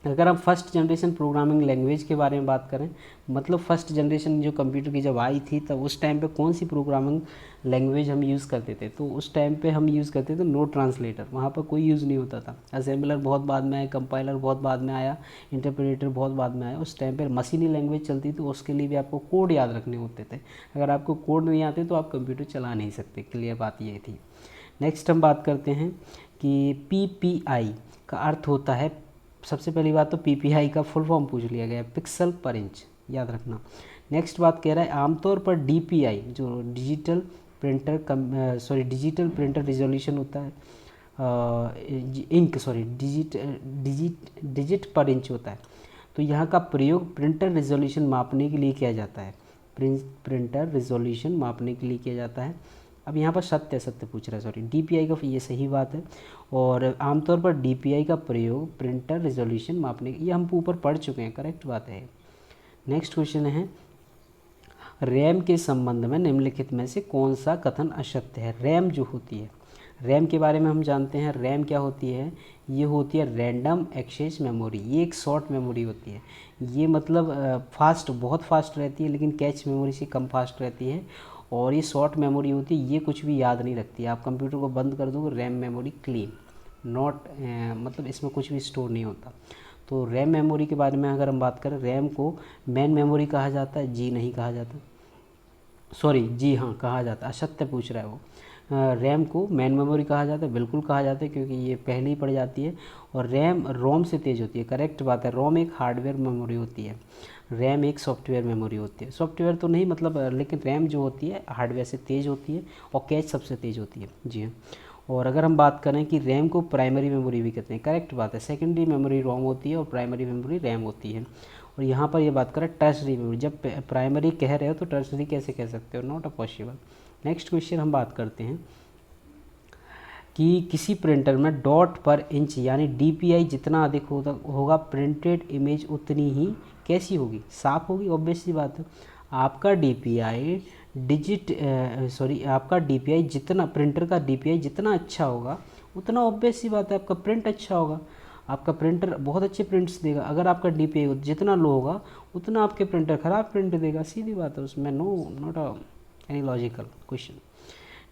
अगर हम फर्स्ट जनरेशन प्रोग्रामिंग लैंग्वेज के बारे में बात करें, मतलब फर्स्ट जनरेशन जो कंप्यूटर की जब आई थी तब उस टाइम पे कौन सी प्रोग्रामिंग लैंग्वेज हम यूज़ करते थे? तो उस टाइम पे हम यूज़ करते थे नो ट्रांसलेटर, वहाँ पर कोई यूज़ नहीं होता था। असेंबलर बहुत बाद में आया, कंपाइलर बहुत बाद में आया, इंटरप्रेटर बहुत बाद में आया। उस टाइम पर मशीनी लैंग्वेज चलती थी, उसके लिए भी आपको कोड याद रखने होते थे। अगर आपको कोड नहीं आते तो आप कंप्यूटर चला नहीं सकते। क्लियर बात ये थी। नेक्स्ट हम बात करते हैं कि PPI का अर्थ होता है, सबसे पहली बात तो PPI का फुल फॉर्म पूछ लिया गया है, पिक्सल पर इंच, याद रखना। नेक्स्ट बात कह रहा है आमतौर पर DPI जो डिजिटल प्रिंटर रिजोल्यूशन होता है, डिजिट पर इंच होता है। तो यहाँ का प्रयोग प्रिंटर रिजोल्यूशन मापने के लिए किया जाता है। प्रिंटर रिजोल्यूशन मापने के लिए किया जाता है। अब यहाँ पर सत्य पूछ रहा है, सॉरी, DPI का, ये सही बात है। और आमतौर पर DPI का प्रयोग प्रिंटर रिजोल्यूशन मापने, ये हम ऊपर पढ़ चुके हैं, करेक्ट बात है। नेक्स्ट क्वेश्चन है रैम के संबंध में निम्नलिखित में से कौन सा कथन असत्य है? रैम जो होती है, रैम के बारे में हम जानते हैं, रैम क्या होती है, ये होती है रैंडम एक्सेस मेमोरी। ये एक शॉर्ट मेमोरी होती है, ये मतलब फास्ट, बहुत फास्ट रहती है, लेकिन कैच मेमोरी से कम फास्ट रहती है। और ये शॉर्ट मेमोरी होती है, ये कुछ भी याद नहीं रखती है। आप कंप्यूटर को बंद कर दोगे, रैम मेमोरी क्लीन, नॉट मतलब इसमें कुछ भी स्टोर नहीं होता। तो रैम मेमोरी के बारे में अगर हम बात करें, रैम को मेन मेमोरी कहा जाता है, जी नहीं कहा जाता, सॉरी जी हाँ कहा जाता है, असत्य पूछ रहा है वो। रैम को मेन मेमोरी कहा जाता है, बिल्कुल कहा जाता है, क्योंकि ये पहले ही पड़ जाती है। और रैम रोम से तेज़ होती है, करेक्ट बात है। रोम एक हार्डवेयर मेमोरी होती है, रैम एक सॉफ्टवेयर मेमोरी होती है। सॉफ्टवेयर तो नहीं मतलब, लेकिन रैम जो होती है हार्डवेयर से तेज़ होती है और कैच सबसे तेज़ होती है, जी हाँ। और अगर हम बात करें कि रैम को प्राइमरी मेमोरी भी कहते हैं, करेक्ट बात है। सेकेंडरी मेमोरी रोम होती है और प्राइमरी मेमोरी रैम होती है। और यहाँ पर ये बात करें टर्सरी मेमोरी, जब प्राइमरी कह रहे हो तो टर्सरी कैसे कह सकते हो, not a possible. Next question हम बात करते हैं कि किसी प्रिंटर में डॉट पर इंच यानी DPI जितना अधिक होगा, प्रिंटेड इमेज उतनी ही कैसी होगी, साफ होगी, ऑब्वियस सी बात है। आपका DPI आपका DPI जितना, प्रिंटर का DPI जितना अच्छा होगा, उतना ऑब्वियस सी बात है आपका प्रिंट अच्छा होगा। आपका प्रिंटर बहुत अच्छे प्रिंट्स देगा। अगर आपका DPI जितना लो होगा, उतना आपके प्रिंटर ख़राब प्रिंट देगा, सीधी बात है, उसमें not any logical question.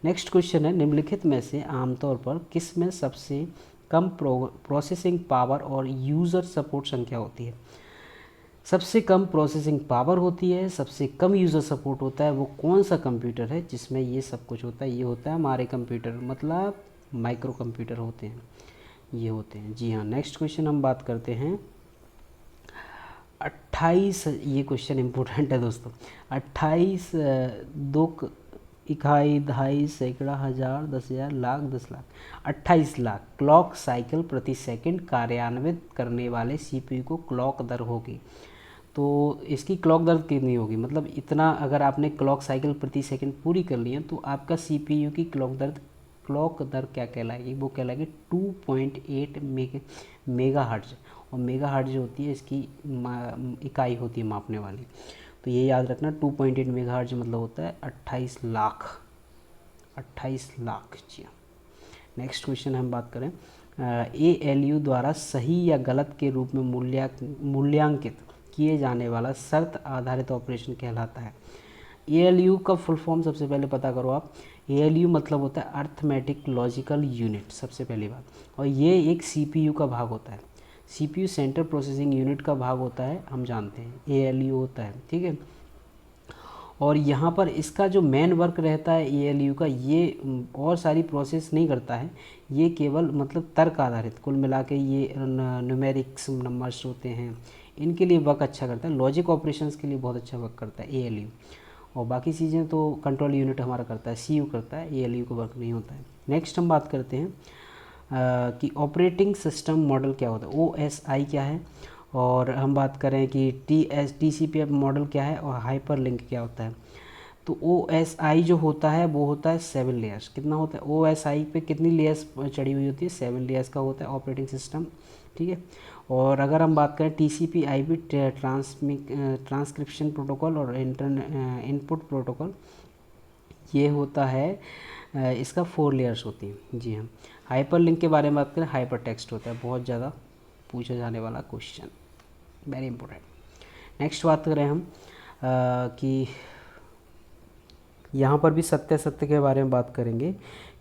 Next question है, निम्नलिखित में से आमतौर पर किस में सबसे कम प्रोसेसिंग पावर और यूज़र सपोर्ट संख्या होती है। सबसे कम प्रोसेसिंग पावर होती है, सबसे कम यूज़र सपोर्ट होता है, वो कौन सा कंप्यूटर है जिसमें ये सब कुछ होता है। ये होता है हमारे कंप्यूटर, मतलब माइक्रो कंप्यूटर होते हैं, ये होते हैं, जी हाँ। नेक्स्ट क्वेश्चन हम बात करते हैं 28, ये क्वेश्चन इम्पोर्टेंट है दोस्तों। 28 दो इकाई, दहाई, सैकड़ा, हज़ार, 10,000, लाख, 10 लाख, 28 लाख क्लॉक साइकिल प्रति सेकंड कार्यान्वित करने वाले CPU को क्लॉक दर होगी। तो इसकी क्लॉक दर कितनी होगी, मतलब इतना अगर आपने क्लॉक साइकिल प्रति सेकंड पूरी कर ली है, तो आपका CPU की क्लॉक दर क्या कहलाएगी, वो कहलाएगी 2.8 मेगा हर्ट्ज। और मेगा हर्ट्ज होती है इसकी इकाई होती है मापने वाली। तो ये याद रखना, 2.8 मेगा हर्ट्ज मतलब होता है 28 लाख, 28 लाख, जी। नेक्स्ट क्वेश्चन हम बात करें, ALU द्वारा सही या गलत के रूप में मूल्यांकित किए जाने वाला शर्त आधारित ऑपरेशन कहलाता है। ALU का फुल फॉर्म सबसे पहले पता करो आप। ALU मतलब होता है अर्थमेटिक लॉजिकल यूनिट, सबसे पहली बात। और ये एक CPU का भाग होता है, CPU सेंट्रल प्रोसेसिंग यूनिट का भाग होता है, हम जानते हैं ALU होता है, ठीक है। और यहाँ पर इसका जो मेन वर्क रहता है ALU का, ये और सारी प्रोसेस नहीं करता है, ये केवल मतलब तर्क आधारित, कुल मिला के ये न्यूमेरिक्स नंबर्स होते हैं, इनके लिए वर्क अच्छा करता है। लॉजिक ऑपरेशंस के लिए बहुत अच्छा वर्क करता है ALU। और बाकी चीज़ें तो कंट्रोल यूनिट हमारा करता है, CPU करता है, ALU को वर्क नहीं होता है। नेक्स्ट हम बात करते हैं कि ऑपरेटिंग सिस्टम मॉडल क्या होता है, OSI क्या है। और हम बात करें कि TCP मॉडल क्या है और हाइपर लिंक क्या होता है। तो OSI जो होता है वो होता है 7 लेयर्स। कितना होता है OSI पे, कितनी लेयर्स चढ़ी हुई होती है, 7 लेयर्स का होता है ऑपरेटिंग सिस्टम, ठीक है। और अगर हम बात करें TCP/IP ट्रांसक्रिप्शन प्रोटोकॉल और इनपुट प्रोटोकॉल, ये होता है इसका 4 लेयर्स होती हैं, जी हाँ। हाइपर लिंक के बारे में बात करें, हाइपर टेक्स्ट होता है, बहुत ज़्यादा पूछा जाने वाला क्वेश्चन, वेरी इंपॉर्टेंट। नेक्स्ट बात करें हम कि यहाँ पर भी सत्य के बारे में बात करेंगे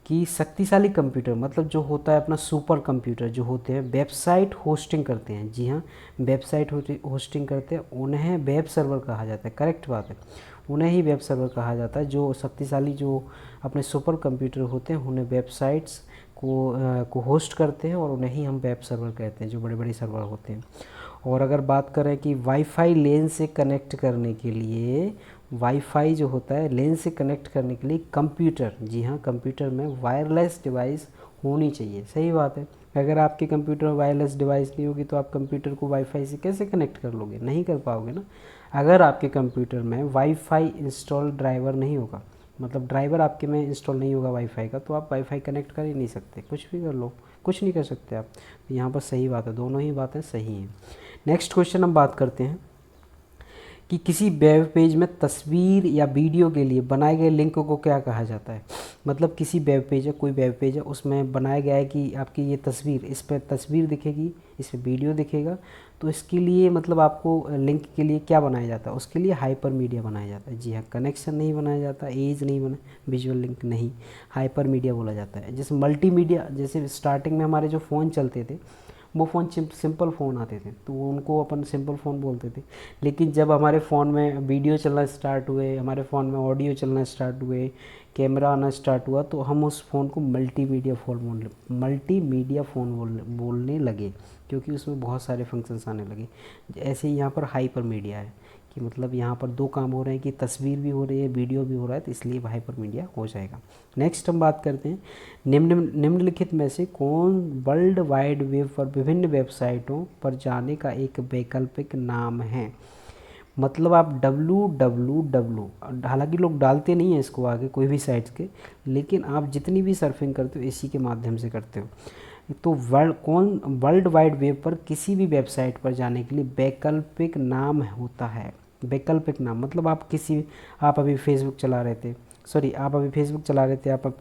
कि शक्तिशाली कंप्यूटर मतलब जो होता है अपना सुपर कंप्यूटर, जो होते हैं वेबसाइट होस्टिंग करते हैं, जी हाँ, वेबसाइट होस्टिंग करते हैं, उन्हें वेब सर्वर कहा जाता है, करेक्ट बात है, उन्हें ही वेब सर्वर कहा जाता है। जो शक्तिशाली जो अपने सुपर कंप्यूटर होते हैं, उन्हें वेबसाइट्स को होस्ट करते हैं और उन्हें ही हम वेब सर्वर कहते हैं, जो बड़े बड़े सर्वर होते हैं। और अगर बात करें कि वाईफाई लेन से कनेक्ट करने के लिए, वाईफाई जो होता है लेन से कनेक्ट करने के लिए कंप्यूटर, जी हाँ, कंप्यूटर में वायरलेस डिवाइस होनी चाहिए, सही बात है। अगर आपके कंप्यूटर में वायरलेस डिवाइस नहीं होगी तो आप कंप्यूटर को वाईफाई से कैसे कनेक्ट कर लोगे, नहीं कर पाओगे ना। अगर आपके कंप्यूटर में वाईफाई इंस्टॉल ड्राइवर नहीं होगा, मतलब ड्राइवर आपके में इंस्टॉल नहीं होगा वाईफाई का, तो आप वाईफाई कनेक्ट कर ही नहीं सकते, कुछ भी कर लो, कुछ नहीं कर सकते आप। तो यहाँ पर सही बात है, दोनों ही बातें सही हैं। नेक्स्ट क्वेश्चन हम बात करते हैं कि किसी वेब पेज में तस्वीर या वीडियो के लिए बनाए गए लिंक को क्या कहा जाता है। मतलब किसी वेब पेज है, कोई वेब पेज है, उसमें बनाया गया है कि आपकी ये तस्वीर, इस पर तस्वीर दिखेगी, इस पर वीडियो दिखेगा, तो इसके लिए मतलब आपको लिंक के लिए क्या बनाया जाता है, उसके लिए हाइपर मीडिया बनाया जाता है। जी हाँ, कनेक्शन नहीं बनाया जाता, एज नहीं बना, विजुअल लिंक नहीं, हाइपर मीडिया बोला जाता है। जैसे मल्टीमीडिया, जैसे स्टार्टिंग में हमारे जो फ़ोन चलते थे वो फ़ोन सिंपल फ़ोन आते थे तो उनको अपन सिंपल फ़ोन बोलते थे। लेकिन जब हमारे फ़ोन में वीडियो चलना स्टार्ट हुए, हमारे फ़ोन में ऑडियो चलना स्टार्ट हुए, कैमरा आना स्टार्ट हुआ, तो हम उस फ़ोन को मल्टीमीडिया फ़ोन बोलने लगे, क्योंकि उसमें बहुत सारे फंक्शंस आने लगे। ऐसे ही यहाँ पर हाइपर मीडिया है कि मतलब यहाँ पर दो काम हो रहे हैं कि तस्वीर भी हो रही है, वीडियो भी हो रहा है, तो इसलिए हाइपर मीडिया हो जाएगा। नेक्स्ट हम बात करते हैं, निम्नलिखित में से कौन वर्ल्ड वाइड वेब पर विभिन्न वेबसाइटों पर जाने का एक वैकल्पिक नाम है। मतलब आप www, हालांकि लोग डालते नहीं हैं इसको आगे कोई भी साइट्स के, लेकिन आप जितनी भी सर्फिंग करते हो इसी के माध्यम से करते हो। तो वर्ल्ड वाइड वेब पर किसी भी वेबसाइट पर जाने के लिए वैकल्पिक नाम होता है। वैकल्पिक नाम मतलब आप अभी फेसबुक चला रहे थे, आप अब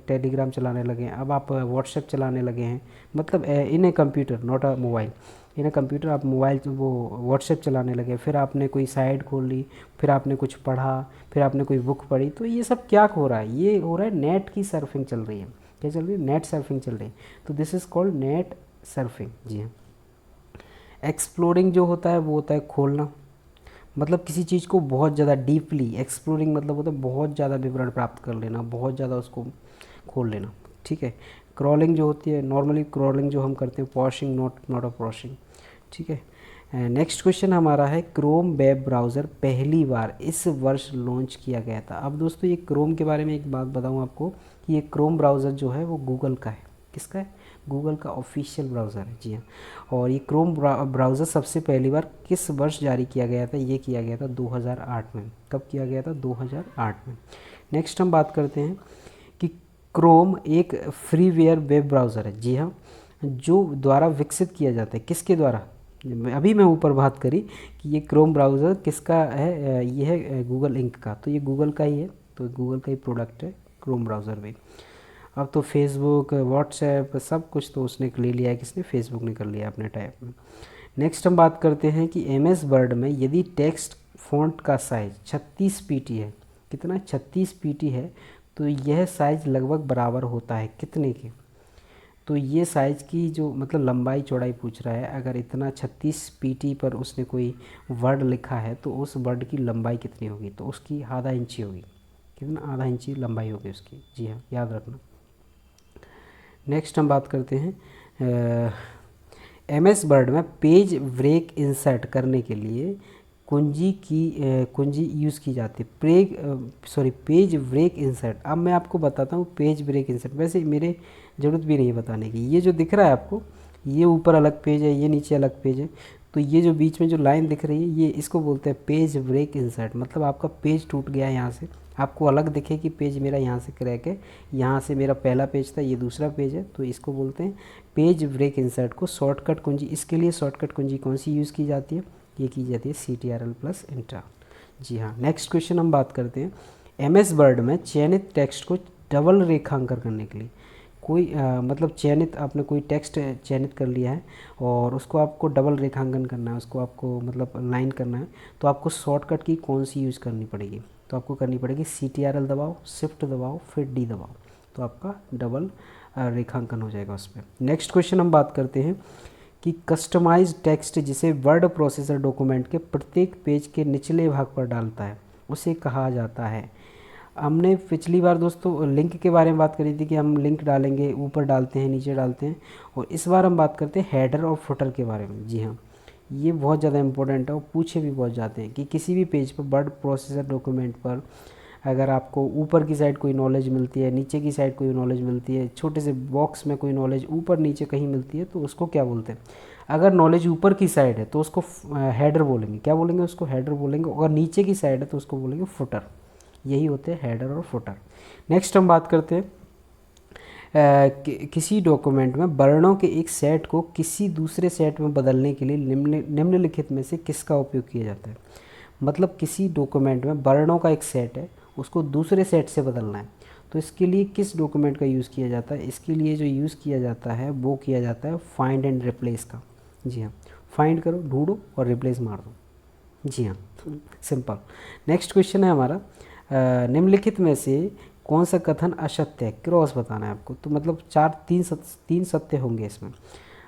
टेलीग्राम चलाने लगे हैं, अब आप व्हाट्सएप चलाने लगे हैं, मतलब in a computer not a mobile, in a computer आप मोबाइल वो व्हाट्सएप चलाने लगे, फिर आपने कोई साइट खोल ली, फिर आपने कुछ पढ़ा, फिर आपने कोई बुक पढ़ी, तो ये सब क्या हो रहा है, ये हो रहा है नेट की सर्फिंग चल रही है। क्या चल रही है? नेट सर्फिंग चल रही है। तो this is called net surfing. जी हाँ। एक्सप्लोरिंग जो होता है वो होता है खोलना, मतलब किसी चीज़ को बहुत ज़्यादा डीपली, एक्सप्लोरिंग मतलब होता है बहुत ज़्यादा विवरण प्राप्त कर लेना, बहुत ज़्यादा उसको खोल लेना। ठीक है। क्रॉलिंग जो होती है, नॉर्मली क्रॉलिंग जो हम करते हैं, पॉशिंग नॉट अ पॉशिंग। ठीक है। नेक्स्ट क्वेश्चन हमारा है, क्रोम वेब ब्राउज़र पहली बार इस वर्ष लॉन्च किया गया था। अब दोस्तों ये क्रोम के बारे में एक बात बताऊं आपको कि ये क्रोम ब्राउज़र जो है वो गूगल का है। किसका है? गूगल का ऑफिशियल ब्राउज़र है। जी हाँ। और ये क्रोम ब्राउज़र सबसे पहली बार किस वर्ष जारी किया गया था? ये किया गया था 2008 में। कब किया गया था? 2008 में। नेक्स्ट हम बात करते हैं कि क्रोम एक फ्रीवेयर वेब ब्राउज़र है। जी हाँ, जो द्वारा विकसित किया जाता है। किसके द्वारा? अभी मैं ऊपर बात करी कि ये क्रोम ब्राउज़र किसका है, ये है गूगल इंक का, तो ये गूगल का ही है, तो गूगल का ही प्रोडक्ट है क्रोम ब्राउज़र भी। अब तो फेसबुक, व्हाट्सएप सब कुछ तो उसने ले लिया है, किसने? फेसबुक ने कर लिया अपने टाइप में। नेक्स्ट हम बात करते हैं कि एमएस वर्ड में यदि टेक्स्ट फ़ॉन्ट का साइज़ 36 पीटी है, कितना? 36 पीटी है, तो यह साइज़ लगभग बराबर होता है कितने के? तो ये साइज़ की जो मतलब लंबाई चौड़ाई पूछ रहा है, अगर इतना 36 पीटी पर उसने कोई वर्ड लिखा है तो उस वर्ड की लंबाई कितनी होगी? तो उसकी आधा इंची होगी। कितना? आधा इंची लंबाई होगी उसकी। जी हाँ, याद रखना। नेक्स्ट हम बात करते हैं, एमएस वर्ड में पेज ब्रेक इंसर्ट करने के लिए कुंजी यूज़ की जाती है। Page break insert. अब मैं आपको बताता हूँ पेज ब्रेक इंसर्ट। वैसे मेरे ज़रूरत भी नहीं है बताने की। ये जो दिख रहा है आपको, ये ऊपर अलग पेज है, ये नीचे अलग पेज है, तो ये जो बीच में जो लाइन दिख रही है, ये इसको बोलते हैं पेज ब्रेक इंसर्ट। मतलब आपका पेज टूट गया है यहाँ से, आपको अलग दिखे कि पेज मेरा यहाँ से क्रैक है, यहाँ से मेरा पहला पेज था, ये दूसरा पेज है, तो इसको बोलते हैं पेज ब्रेक इंसर्ट को शॉर्टकट कुंजी। इसके लिए शॉर्टकट कुंजी कौन सी यूज़ की जाती है? ये की जाती है CTRL+Enter। जी हाँ। नेक्स्ट क्वेश्चन हम बात करते हैं, एमएस वर्ड में चयनित टेक्स्ट को डबल रेखांकन करने के लिए मतलब चयनित, आपने कोई टेक्स्ट चयनित कर लिया है और उसको आपको डबल रेखांकन करना है, उसको आपको मतलब लाइन करना है, तो आपको शॉर्टकट की कौन सी यूज़ करनी पड़ेगी? तो आपको करनी पड़ेगी CTRL दबाओ, शिफ्ट दबाओ, फिर D दबाओ, तो आपका डबल रेखांकन हो जाएगा उस पर। नेक्स्ट क्वेश्चन हम बात करते हैं कि कस्टमाइज टेक्स्ट जिसे वर्ड प्रोसेसर डॉक्यूमेंट के प्रत्येक पेज के निचले भाग पर डालता है, उसे कहा जाता है। हमने पिछली बार दोस्तों लिंक के बारे में बात करी थी कि हम लिंक डालेंगे, ऊपर डालते हैं, नीचे डालते हैं, और इस बार हम बात करते हैं हेडर और फुटर के बारे में। जी हाँ, ये बहुत ज़्यादा इंपॉर्टेंट है और पूछे भी बहुत जाते हैं कि किसी भी पेज पर वर्ड प्रोसेसर डॉक्यूमेंट पर अगर आपको ऊपर की साइड कोई नॉलेज मिलती है, नीचे की साइड कोई नॉलेज मिलती है, छोटे से बॉक्स में कोई नॉलेज ऊपर नीचे कहीं मिलती है, तो उसको क्या बोलते हैं? अगर नॉलेज ऊपर की साइड है तो उसको हेडर बोलेंगे। क्या बोलेंगे? उसको हेडर बोलेंगे। और नीचे की साइड है तो उसको बोलेंगे फुटर। यही होते हैं हेडर और फुटर। नेक्स्ट हम बात करते हैं किसी डॉक्यूमेंट में वर्णों के एक सेट को किसी दूसरे सेट में बदलने के लिए निम्नलिखित में से किसका उपयोग किया जाता है? मतलब किसी डॉक्यूमेंट में वर्णों का एक सेट है, उसको दूसरे सेट से बदलना है, तो इसके लिए किस डॉक्यूमेंट का यूज़ किया जाता है? इसके लिए जो यूज़ किया जाता है वो किया जाता है फाइंड एंड रिप्लेस का। जी हाँ, फाइंड करो, ढूंढो और रिप्लेस मार दो। जी हाँ, सिंपल। नेक्स्ट क्वेश्चन है हमारा, निम्नलिखित में से कौन सा कथन असत्य है? क्रॉस बताना है आपको। तो मतलब तीन सत्य होंगे इसमें।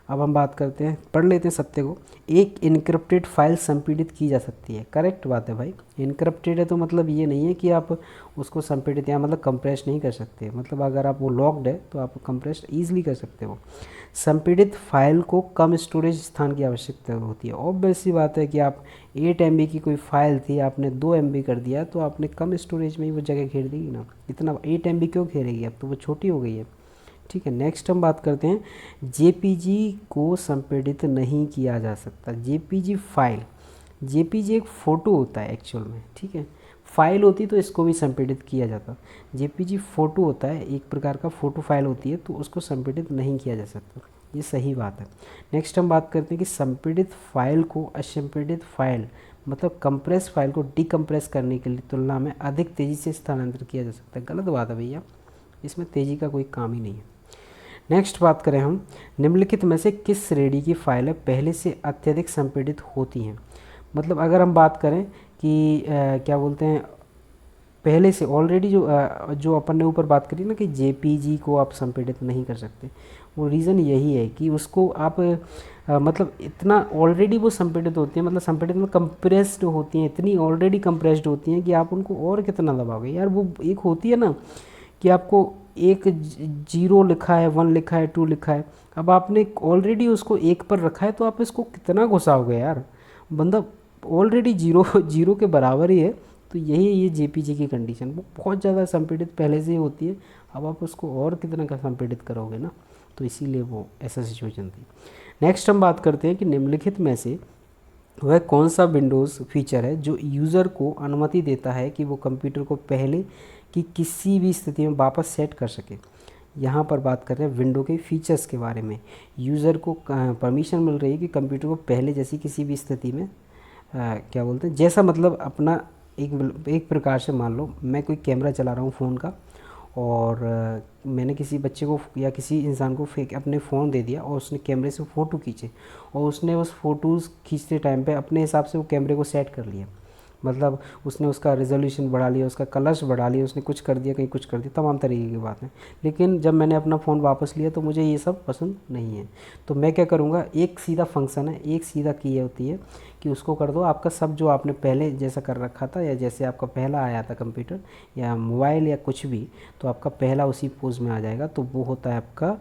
अब हम बात करते हैं, पढ़ लेते हैं सत्य को। एक इनक्रिप्टेड फाइल संपीड़ित की जा सकती है। करेक्ट बात है भाई। इनक्रिप्टेड है तो मतलब ये नहीं है कि आप उसको संपीड़ित या मतलब कंप्रेस नहीं कर सकते। मतलब अगर आप वो लॉक्ड है तो आप कंप्रेस ईजिली कर सकते हो। संपीड़ित फाइल को कम स्टोरेज स्थान की आवश्यकता होती है। ऑब्वियस सी बात है कि आप 8 MB की कोई फाइल थी, आपने 2 MB कर दिया तो आपने कम स्टोरेज में ही वो जगह घेर देगी ना। इतना 8 MB क्यों घेरेगी? अब तो वो छोटी हो गई है। ठीक है, नेक्स्ट हम बात करते हैं, जेपीजी को संपीड़ित नहीं किया जा सकता। जेपीजी फाइल, जेपीजी एक फ़ोटो होता है एक्चुअल में। ठीक है, फाइल होती तो इसको भी संपीड़ित किया जाता। जेपीजी फ़ोटो होता है, एक प्रकार का फ़ोटो फाइल होती है, तो उसको संपीड़ित नहीं किया जा सकता। ये सही बात है। नेक्स्ट हम बात करते हैं कि संपीड़ित फाइल को असंपीड़ित फाइल मतलब कंप्रेस फाइल को डिकम्प्रेस करने के लिए तुलना में अधिक तेज़ी से स्थानांतरित किया जा सकता है। गलत बात है भैया, इसमें तेज़ी का कोई काम ही नहीं है। नेक्स्ट बात करें हम, निम्नलिखित में से किस श्रेणी की फाइलें पहले से अत्यधिक संपीड़ित होती हैं? मतलब अगर हम बात करें कि क्या बोलते हैं, पहले से ऑलरेडी जो अपन ने ऊपर बात करी ना कि जेपीजी को आप संपीड़ित नहीं कर सकते, वो रीज़न यही है कि उसको आप मतलब इतना ऑलरेडी वो संपीड़ित होती है, मतलब संपीड़ित मतलब कंप्रेस्ड होती हैं, इतनी ऑलरेडी कंप्रेस्ड होती हैं कि आप उनको और कितना दबाओगे यार। वो एक होती है ना कि आपको एक 0 लिखा है, 1 लिखा है, 2 लिखा है, अब आपने ऑलरेडी उसको 1 पर रखा है तो आप इसको कितना घुसाओगे यार। बंदा ऑलरेडी जीरो के बराबर ही है। तो यही ये जेपीजी की कंडीशन, वो बहुत ज़्यादा संपीड़ित पहले से ही होती है, अब आप उसको और कितना का संपीड़ित करोगे ना, तो इसीलिए वो ऐसा सिचुएशन थी। नेक्स्ट हम बात करते हैं कि निम्नलिखित में से वह कौन सा विंडोज़ फीचर है जो यूज़र को अनुमति देता है कि वो कंप्यूटर को पहले की किसी भी स्थिति में वापस सेट कर सके। यहाँ पर बात कर रहे हैं विंडो के फीचर्स के बारे में। यूज़र को परमिशन मिल रही है कि कंप्यूटर को पहले जैसी किसी भी स्थिति में क्या बोलते हैं, जैसा मतलब अपना एक प्रकार से मान लो मैं कोई कैमरा चला रहा हूँ फ़ोन का, और मैंने किसी बच्चे को या किसी इंसान को फेक अपने फ़ोन दे दिया और उसने कैमरे से फ़ोटो खींचे, और उसने उस फ़ोटोज़ खींचते टाइम पे अपने हिसाब से वो कैमरे को सेट कर लिया। मतलब उसने उसका रेजोल्यूशन बढ़ा लिया, उसका कलर्स बढ़ा लिया, उसने कुछ कर दिया, कहीं कुछ कर दिया, तमाम तरीके की बात है। लेकिन जब मैंने अपना फ़ोन वापस लिया तो मुझे ये सब पसंद नहीं है। तो मैं क्या करूँगा, एक सीधा फंक्शन है, एक सीधा की होती है कि उसको कर दो, आपका सब जो आपने पहले जैसा कर रखा था या जैसे आपका पहला आया था कंप्यूटर या मोबाइल या कुछ भी, तो आपका पहला उसी पोज में आ जाएगा। तो वो होता है आपका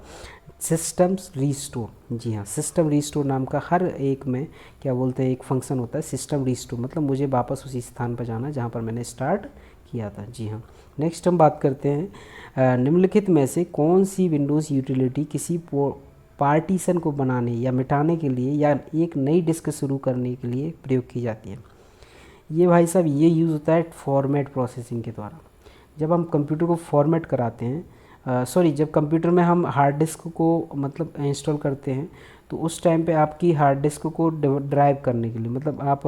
सिस्टम्स रीस्टोर। जी हाँ, सिस्टम रीस्टोर नाम का हर एक में क्या बोलते हैं एक फंक्शन होता है सिस्टम रीस्टोर, मतलब मुझे वापस उसी स्थान पर जाना जहाँ पर मैंने स्टार्ट किया था। जी हाँ, नेक्स्ट हम बात करते हैं, निम्नलिखित में से कौन सी विंडोज़ यूटिलिटी किसी पार्टीशन को बनाने या मिटाने के लिए या एक नई डिस्क शुरू करने के लिए प्रयोग की जाती है? ये भाई साहब ये यूज़ होता है फॉर्मेट प्रोसेसिंग के द्वारा। जब हम कंप्यूटर को फॉर्मेट कराते हैं, जब कंप्यूटर में हम हार्ड डिस्क को मतलब इंस्टॉल करते हैं, तो उस टाइम पे आपकी हार्ड डिस्क को ड्राइव करने के लिए, मतलब आप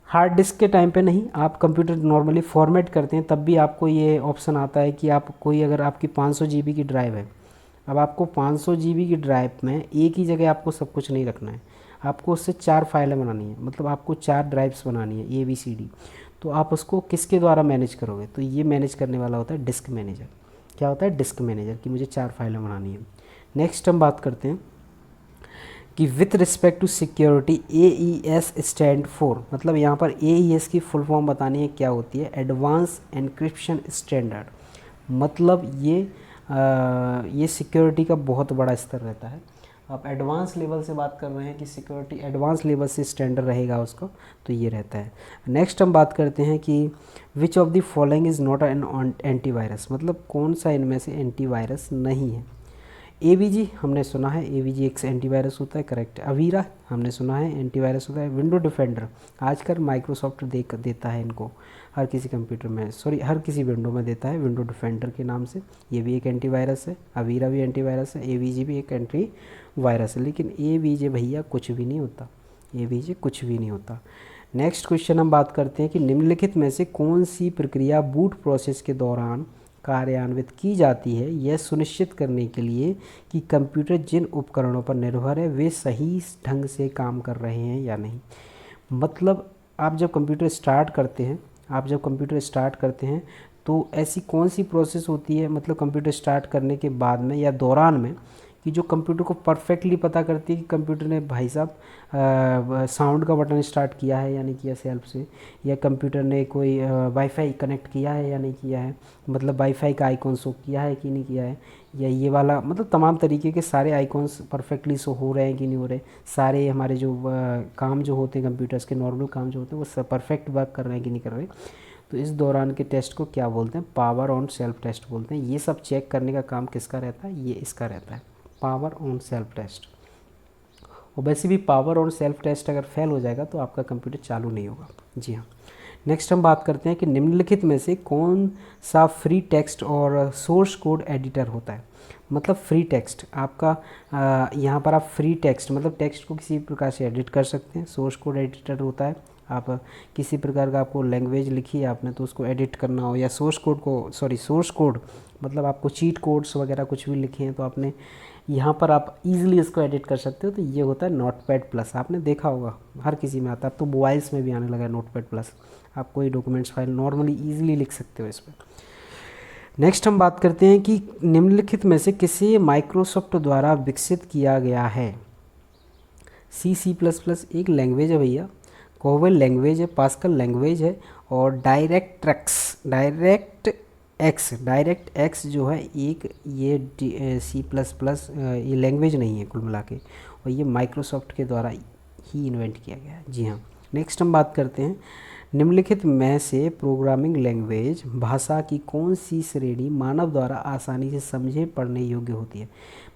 हार्ड डिस्क के टाइम पे नहीं, आप कंप्यूटर नॉर्मली फॉर्मेट करते हैं तब भी आपको ये ऑप्शन आता है कि आप कोई अगर आपकी 500 GB की ड्राइव है, अब आपको 500 GB की ड्राइव में एक ही जगह आपको सब कुछ नहीं रखना है, आपको उससे 4 फाइलें बनानी है, मतलब आपको 4 ड्राइव्स बनानी है ABCD। तो आप उसको किसके द्वारा मैनेज करोगे? तो ये मैनेज करने वाला होता है डिस्क मैनेजर। क्या होता है? डिस्क मैनेजर, कि मुझे 4 फाइलें बनानी है। नेक्स्ट हम बात करते हैं कि with respect to security AES stand for, मतलब यहाँ पर AES की फुल फॉर्म बतानी है क्या होती है, एडवांस एनक्रिप्शन स्टैंडर्ड। मतलब ये सिक्योरिटी का बहुत बड़ा स्तर रहता है। आप एडवांस लेवल से बात कर रहे हैं कि सिक्योरिटी एडवांस लेवल से स्टैंडर्ड रहेगा उसका, तो ये रहता है। नेक्स्ट हम बात करते हैं कि which of the following is not an antivirus, मतलब कौन सा इनमें से एंटीवायरस नहीं है? AVG हमने सुना है, AVG एक एंटीवायरस होता है, करेक्ट है। अवीरा हमने सुना है एंटीवायरस होता है। विंडो डिफेंडर आजकल माइक्रोसॉफ्ट देता है इनको हर किसी कंप्यूटर में, हर किसी विंडो में देता है विंडो डिफेंडर के नाम से। ये भी एक एंटीवायरस है, अवीरा भी एंटीवायरस है, AVG भी एक एंटीवायरस है। लेकिन AVG भैया कुछ भी नहीं होता, AVG कुछ भी नहीं होता। नेक्स्ट क्वेश्चन हम बात करते हैं कि निम्नलिखित में से कौन सी प्रक्रिया बूट प्रोसेस के दौरान कार्यान्वित की जाती है यह सुनिश्चित करने के लिए कि कंप्यूटर जिन उपकरणों पर निर्भर है वे सही ढंग से काम कर रहे हैं या नहीं। मतलब आप जब कंप्यूटर स्टार्ट करते हैं तो ऐसी कौन सी प्रोसेस होती है, मतलब कंप्यूटर स्टार्ट करने के बाद में या दौरान में, कि जो कंप्यूटर को परफेक्टली पता करती है कि कंप्यूटर ने भाई साहब साउंड का बटन स्टार्ट किया है या नहीं किया सेल्फ से, या कंप्यूटर ने कोई वाईफाई कनेक्ट किया है या नहीं किया है, मतलब वाईफाई का आइकॉन शो किया है कि नहीं किया है, या ये वाला मतलब तमाम तरीके के सारे आइकॉन्स परफेक्टली शो हो रहे हैं कि नहीं हो रहे, सारे हमारे जो काम जो होते हैं कंप्यूटर्स के नॉर्मल काम जो होते हैं वो सब परफेक्ट वर्क कर रहे हैं कि नहीं कर रहे। तो इस दौरान के टेस्ट को क्या बोलते हैं, पावर ऑन सेल्फ टेस्ट बोलते हैं। ये सब चेक करने का काम किसका रहता है, ये इसका रहता है, पावर ऑन सेल्फ टेस्ट। और वैसे भी पावर ऑन सेल्फ टेस्ट अगर फेल हो जाएगा तो आपका कंप्यूटर चालू नहीं होगा। जी हाँ। नेक्स्ट हम बात करते हैं कि निम्नलिखित में से कौन सा फ्री टेक्स्ट और सोर्स कोड एडिटर होता है। मतलब फ्री टेक्स्ट आपका यहाँ पर आप फ्री टेक्स्ट मतलब टेक्स्ट को किसी प्रकार से एडिट कर सकते हैं। सोर्स कोड एडिटर होता है, आप किसी प्रकार का आपको लैंग्वेज लिखी है आपने तो उसको एडिट करना हो, या सोर्स कोड मतलब आपको चीट कोड्स वगैरह कुछ भी लिखे हैं तो आपने यहाँ पर आप इजीली इसको एडिट कर सकते हो। तो ये होता है नोटपैड प्लस, आपने देखा होगा हर किसी में आता है, अब तो मोबाइल्स में भी आने लगा है नोटपैड प्लस। आप कोई डॉक्यूमेंट्स फाइल नॉर्मली ईजिली लिख सकते हो इस पर। नेक्स्ट हम बात करते हैं कि निम्नलिखित में से किसे माइक्रोसॉफ्ट द्वारा विकसित किया गया है। C++ एक लैंग्वेज है भैया, कोवेल लैंग्वेज है, पास्कल लैंग्वेज है, और डायरेक्ट एक्स जो है एक ये C++ ये लैंग्वेज नहीं है कुल मिला के, और ये माइक्रोसॉफ्ट के द्वारा ही इन्वेंट किया गया है। जी हाँ। नेक्स्ट हम बात करते हैं निम्नलिखित में से प्रोग्रामिंग लैंग्वेज भाषा की कौन सी श्रेणी मानव द्वारा आसानी से समझे पढ़ने योग्य होती है।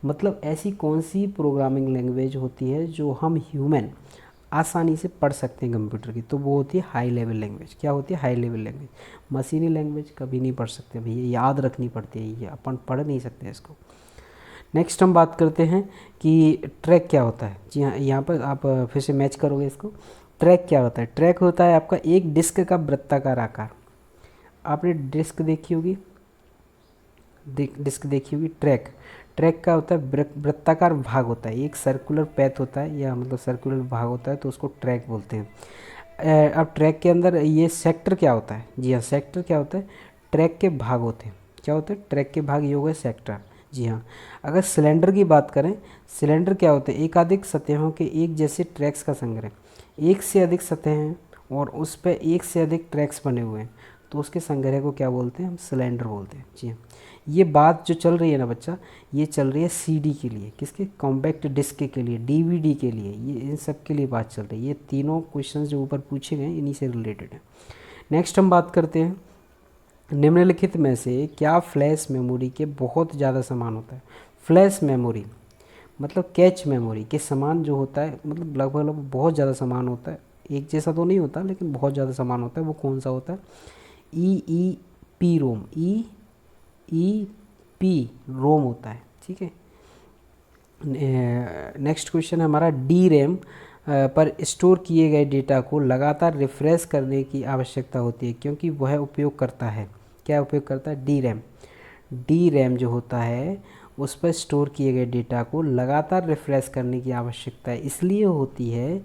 मतलब ऐसी कौन सी प्रोग्रामिंग लैंग्वेज होती है जो हम ह्यूमन आसानी से पढ़ सकते हैं कंप्यूटर की, तो वो होती है हाई लेवल लैंग्वेज। क्या होती है, हाई लेवल लैंग्वेज। मशीनी लैंग्वेज कभी नहीं पढ़ सकते भैया, याद रखनी पड़ती है, ये अपन पढ़ नहीं सकते इसको। नेक्स्ट हम बात करते हैं कि ट्रैक क्या होता है। जी हाँ, यहाँ पर आप फिर से मैच करोगे इसको। ट्रैक क्या होता है, ट्रैक होता है आपका एक डिस्क का वृत्ताकार आकार। आपने डिस्क देखी होगी, ट्रैक का होता है वृत्ताकार भाग होता है, एक सर्कुलर पैथ होता है या मतलब सर्कुलर भाग होता है तो उसको ट्रैक बोलते हैं। अब ट्रैक के अंदर ये सेक्टर क्या होता है। जी हाँ, सेक्टर क्या होता है, ट्रैक के भाग होते हैं। क्या होते हैं, ट्रैक के भाग, ये हो गए सेक्टर। जी हाँ। अगर सिलेंडर की बात करें, सिलेंडर क्या होते हैं, एकाधिक सतहों के एक जैसे ट्रैक्स का संग्रह। एक से अधिक सतहें हैं और उस पर एक से अधिक ट्रैक्स बने हुए हैं तो उसके संग्रह को क्या बोलते हैं, हम सिलेंडर बोलते हैं। जी हाँ। ये बात जो चल रही है ना बच्चा, ये चल रही है सीडी के लिए, किसके, कॉम्पैक्ट डिस्क के लिए, डीवीडी के लिए, ये इन सब के लिए बात चल रही है। ये तीनों क्वेश्चंस जो ऊपर पूछे गए इन्हीं से रिलेटेड है। नेक्स्ट हम बात करते हैं निम्नलिखित में से क्या फ्लैश मेमोरी के बहुत ज़्यादा समान होता है। फ्लैश मेमोरी मतलब कैच मेमोरी के समान जो होता है, मतलब लगभग बहुत ज़्यादा समान होता है, एक जैसा तो नहीं होता लेकिन बहुत ज़्यादा समान होता है। वो कौन सा होता है, ई रोम होता है। ठीक है। नेक्स्ट क्वेश्चन है हमारा, डी रैम पर स्टोर किए गए डेटा को लगातार रिफ्रेश करने की आवश्यकता होती है क्योंकि वह उपयोग करता है, क्या उपयोग करता है, डी रैम जो होता है उस पर स्टोर किए गए डेटा को लगातार रिफ्रेश करने की आवश्यकता इसलिए होती है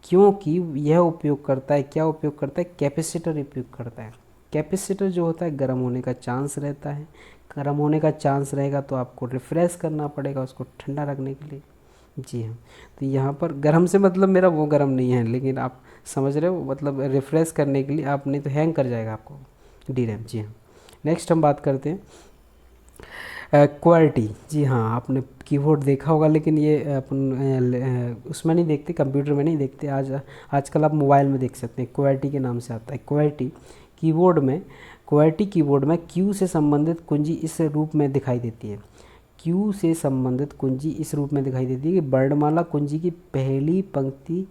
क्योंकि यह उपयोग करता है, क्या उपयोग करता है, कैपेसिटर उपयोग करता है। कैपेसिटर जो होता है गर्म होने का चांस रहता है, गर्म होने का चांस रहेगा तो आपको रिफ़्रेश करना पड़ेगा उसको ठंडा रखने के लिए। जी हाँ। तो यहाँ पर गर्म से मतलब मेरा वो गर्म नहीं है, लेकिन आप समझ रहे हो, मतलब रिफ़्रेश करने के लिए आप, नहीं तो हैंग कर जाएगा आपको डी रैम। जी हाँ। नेक्स्ट हम बात करते हैं क्वालिटी। जी हाँ, आपने कीबोर्ड देखा होगा लेकिन ये अपन उसमें नहीं देखते, कंप्यूटर में नहीं देखते, आजकल आप मोबाइल में देख सकते हैं, क्वालिटी के नाम से आता है। क्वालिटी कीबोर्ड में क्यू से संबंधित कुंजी इस रूप में दिखाई देती है। क्यू से संबंधित कुंजी इस रूप में दिखाई देती है कि वर्णमाला कुंजी की पहली पंक्ति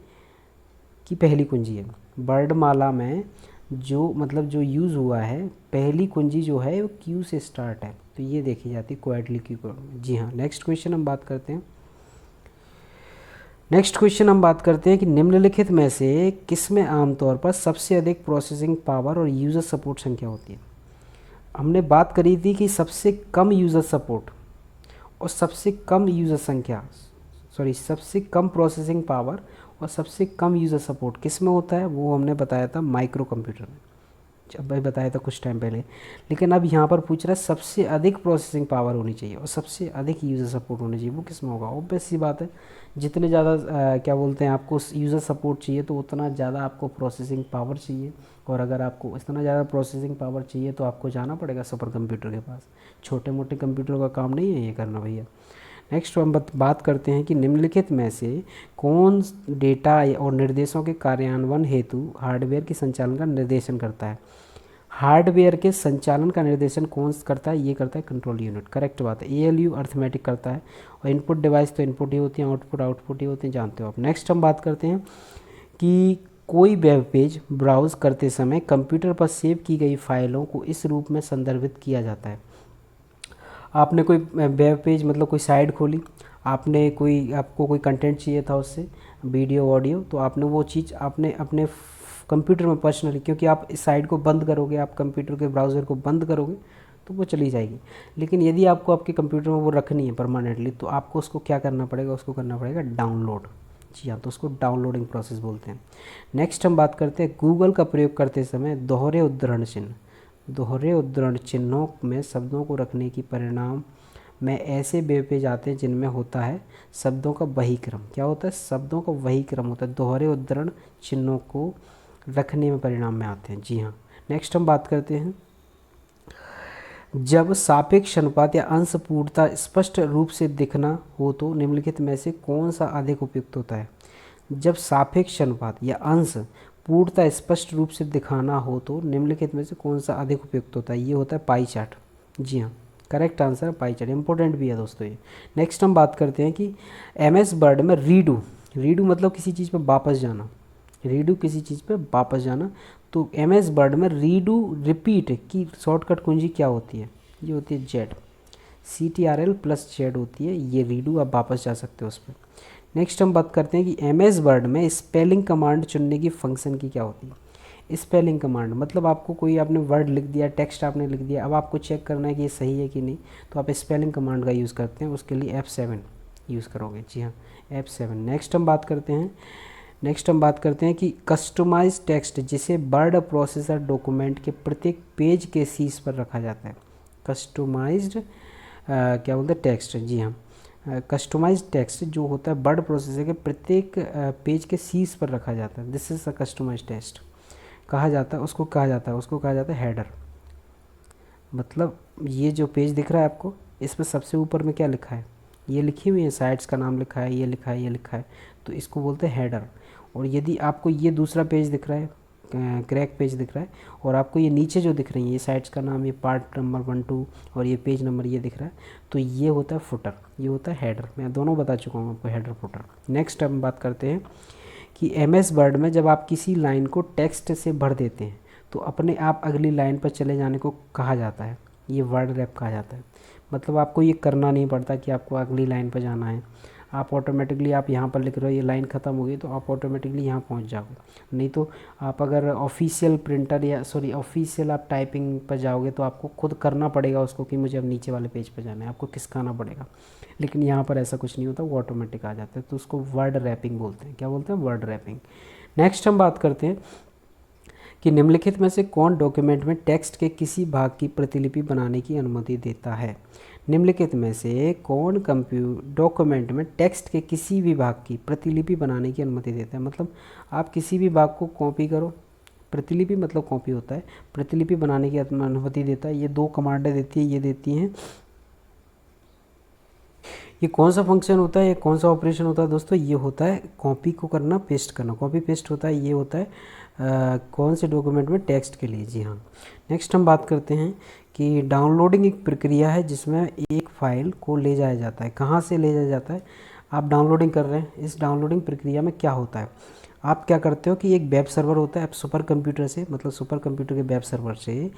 की पहली कुंजी है। वर्णमाला में जो यूज़ हुआ है, पहली कुंजी जो है वो क्यू से स्टार्ट है, तो ये देखी जाती है क्वालिटी कीबोर्ड में। जी हाँ। नेक्स्ट क्वेश्चन हम बात करते हैं नेक्स्ट क्वेश्चन हम बात करते हैं कि निम्नलिखित में से किसमें आमतौर पर सबसे अधिक प्रोसेसिंग पावर और यूज़र सपोर्ट संख्या होती है। हमने बात करी थी कि सबसे कम यूज़र सपोर्ट और सबसे कम यूज़र संख्या, सबसे कम प्रोसेसिंग पावर और सबसे कम यूज़र सपोर्ट किस में होता है, वो हमने बताया था माइक्रो कंप्यूटर में, जब भाई बताया था कुछ टाइम पहले। लेकिन अब यहाँ पर पूछ रहा है सबसे अधिक प्रोसेसिंग पावर होनी चाहिए और सबसे अधिक यूज़र सपोर्ट होनी चाहिए, वो किस में होगा। ऑब्वियस सी बात है, जितने ज़्यादा क्या बोलते हैं आपको यूज़र सपोर्ट चाहिए तो उतना ज़्यादा आपको प्रोसेसिंग पावर चाहिए, और अगर आपको इतना ज़्यादा प्रोसेसिंग पावर चाहिए तो आपको जाना पड़ेगा सुपर कंप्यूटर के पास। छोटे मोटे कंप्यूटर का काम नहीं है ये करना भैया। नेक्स्ट हम बात करते हैं कि निम्नलिखित में से कौन डेटा और निर्देशों के कार्यान्वयन हेतु हार्डवेयर के संचालन का निर्देशन करता है। हार्डवेयर के संचालन का निर्देशन कौन करता है, ये करता है कंट्रोल यूनिट। करेक्ट बात है, एएलयू अर्थमेटिक करता है, और इनपुट डिवाइस तो इनपुट ही होती हैं, आउटपुट ही होते हैं, जानते हो आप। नेक्स्ट हम बात करते हैं कि कोई वेब पेज ब्राउज़ करते समय कंप्यूटर पर सेव की गई फाइलों को इस रूप में संदर्भित किया जाता है। आपने कोई वेब पेज मतलब कोई साइट खोली, आपको कोई कंटेंट चाहिए था उससे, वीडियो ऑडियो, तो आपने वो चीज़ आपने अपने कंप्यूटर में पर्सनली, क्योंकि आप इस साइट को बंद करोगे, आप कंप्यूटर के ब्राउज़र को बंद करोगे तो वो चली जाएगी। लेकिन यदि आपको आपके कंप्यूटर में वो रखनी है परमानेंटली, तो आपको उसको क्या करना पड़ेगा, उसको करना पड़ेगा डाउनलोड। जी हाँ, तो उसको डाउनलोडिंग प्रोसेस बोलते हैं। नेक्स्ट हम बात करते हैं गूगल का प्रयोग करते समय दोहरे उद्धरण चिन्हों में शब्दों को रखने की परिणाम में ऐसे वेब पेज आते हैं जिनमें होता है शब्दों का वही क्रम। क्या होता है, शब्दों का वही क्रम होता है, दोहरे उद्धरण चिन्हों को रखने में परिणाम में आते हैं। जी हाँ। नेक्स्ट हम बात करते हैं जब सापेक्ष अनुपात या अंश पूर्णता स्पष्ट रूप से दिखना हो तो निम्नलिखित में से कौन सा अधिक उपयुक्त होता है। जब सापेक्ष अनुपात या अंश पूर्णता स्पष्ट रूप से दिखाना हो तो निम्नलिखित में से कौन सा अधिक उपयुक्त होता है, ये होता है पाई चार्ट। जी हाँ, करेक्ट आंसर है पाई चार्ट, इंपॉर्टेंट भी है दोस्तों ये। नेक्स्ट हम बात करते हैं कि एमएस वर्ड में रीडू मतलब किसी चीज़ पर वापस जाना, किसी चीज़ पे वापस जाना, तो एमएस वर्ड में रीडू रिपीट की शॉर्टकट कुंजी क्या होती है, ये होती है जेड, CTRL प्लस जेड होती है, ये रीडू आप वापस जा सकते हो उस पर। नेक्स्ट हम बात करते हैं कि एमएस वर्ड में स्पेलिंग कमांड चुनने की फंक्शन की क्या होती है। स्पेलिंग कमांड मतलब आपको कोई आपने वर्ड लिख दिया, टेक्स्ट आपने लिख दिया, अब आपको चेक करना है कि ये सही है कि नहीं, तो आप स्पेलिंग कमांड का यूज़ करते हैं, उसके लिए F7 यूज़ करोगे। जी हाँ, F7। नेक्स्ट हम बात करते हैं कि कस्टमाइज टेक्स्ट जिसे वर्ड प्रोसेसर डॉक्यूमेंट के प्रत्येक पेज के शीर्ष पर रखा जाता है। कस्टमाइज्ड क्या बोलते हैं टेक्स्ट, जी हाँ, कस्टमाइज टेक्स्ट जो होता है वर्ड प्रोसेसर के प्रत्येक पेज के शीर्ष पर रखा जाता है, this is a customise text कहा जाता है, उसको कहा जाता है हेडर। मतलब ये जो पेज दिख रहा है आपको, इसमें सबसे ऊपर में क्या लिखा है, ये लिखी हुई है, साइट्स का नाम लिखा है, ये लिखा है, तो इसको बोलते हैं हेडर। और यदि आपको ये दूसरा पेज दिख रहा है, क्रैक पेज दिख रहा है, और आपको ये नीचे जो दिख रही है, ये साइट्स का नाम, ये पार्ट नंबर 1 2 और ये पेज नंबर ये दिख रहा है, तो ये होता है फुटर, ये होता है हेडर। मैं दोनों बता चुका हूँ आपको, हेडर फुटर। नेक्स्ट हम बात करते हैं कि एमएस वर्ड में जब आप किसी लाइन को टेक्स्ट से भर देते हैं तो अपने आप अगली लाइन पर चले जाने को कहा जाता है, ये वर्ड रैप कहा जाता है। मतलब आपको ये करना नहीं पड़ता कि आपको अगली लाइन पर जाना है, आप ऑटोमेटिकली आप यहाँ पर लिख रहे हो, ये लाइन ख़त्म हो गई तो आप ऑटोमेटिकली यहाँ पहुँच जाओगे। नहीं तो आप अगर ऑफिशियल प्रिंटर या ऑफिशियल आप टाइपिंग पर जाओगे तो आपको खुद करना पड़ेगा उसको कि मुझे अब नीचे वाले पेज पर जाना है, आपको खिसकाना पड़ेगा। लेकिन यहाँ पर ऐसा कुछ नहीं होता, वो ऑटोमेटिक आ जाता है, तो उसको वर्ड रैपिंग बोलते हैं। क्या बोलते हैं, वर्ड रैपिंग। नेक्स्ट हम बात करते हैं कि निम्नलिखित में से कौन डॉक्यूमेंट में टेक्स्ट के किसी भाग की प्रतिलिपि बनाने की अनुमति देता है। निम्नलिखित में से कौन डॉक्यूमेंट में टेक्स्ट के किसी भी भाग की प्रतिलिपि बनाने की अनुमति देता है। मतलब आप किसी भी भाग को कॉपी करो, प्रतिलिपि मतलब कॉपी होता है, प्रतिलिपि बनाने की अनुमति देता है। ये दो कमांडें देती है, ये देती हैं। ये कौन सा फंक्शन होता है, ये कौन सा ऑपरेशन होता है दोस्तों, ये होता है कॉपी को करना, पेस्ट करना, कॉपी पेस्ट होता है। ये होता है कौन से डॉक्यूमेंट में, टेक्स्ट के लिए। जी हाँ। नेक्स्ट हम बात करते हैं कि डाउनलोडिंग एक प्रक्रिया है जिसमें एक फ़ाइल को ले जाया जाता है। कहाँ से ले जाया जाता है, आप डाउनलोडिंग कर रहे हैं, इस डाउनलोडिंग प्रक्रिया में क्या होता है, आप क्या करते हो कि एक वेब सर्वर होता है, आप सुपर कंप्यूटर से, मतलब सुपर कंप्यूटर के वेब सर्वर से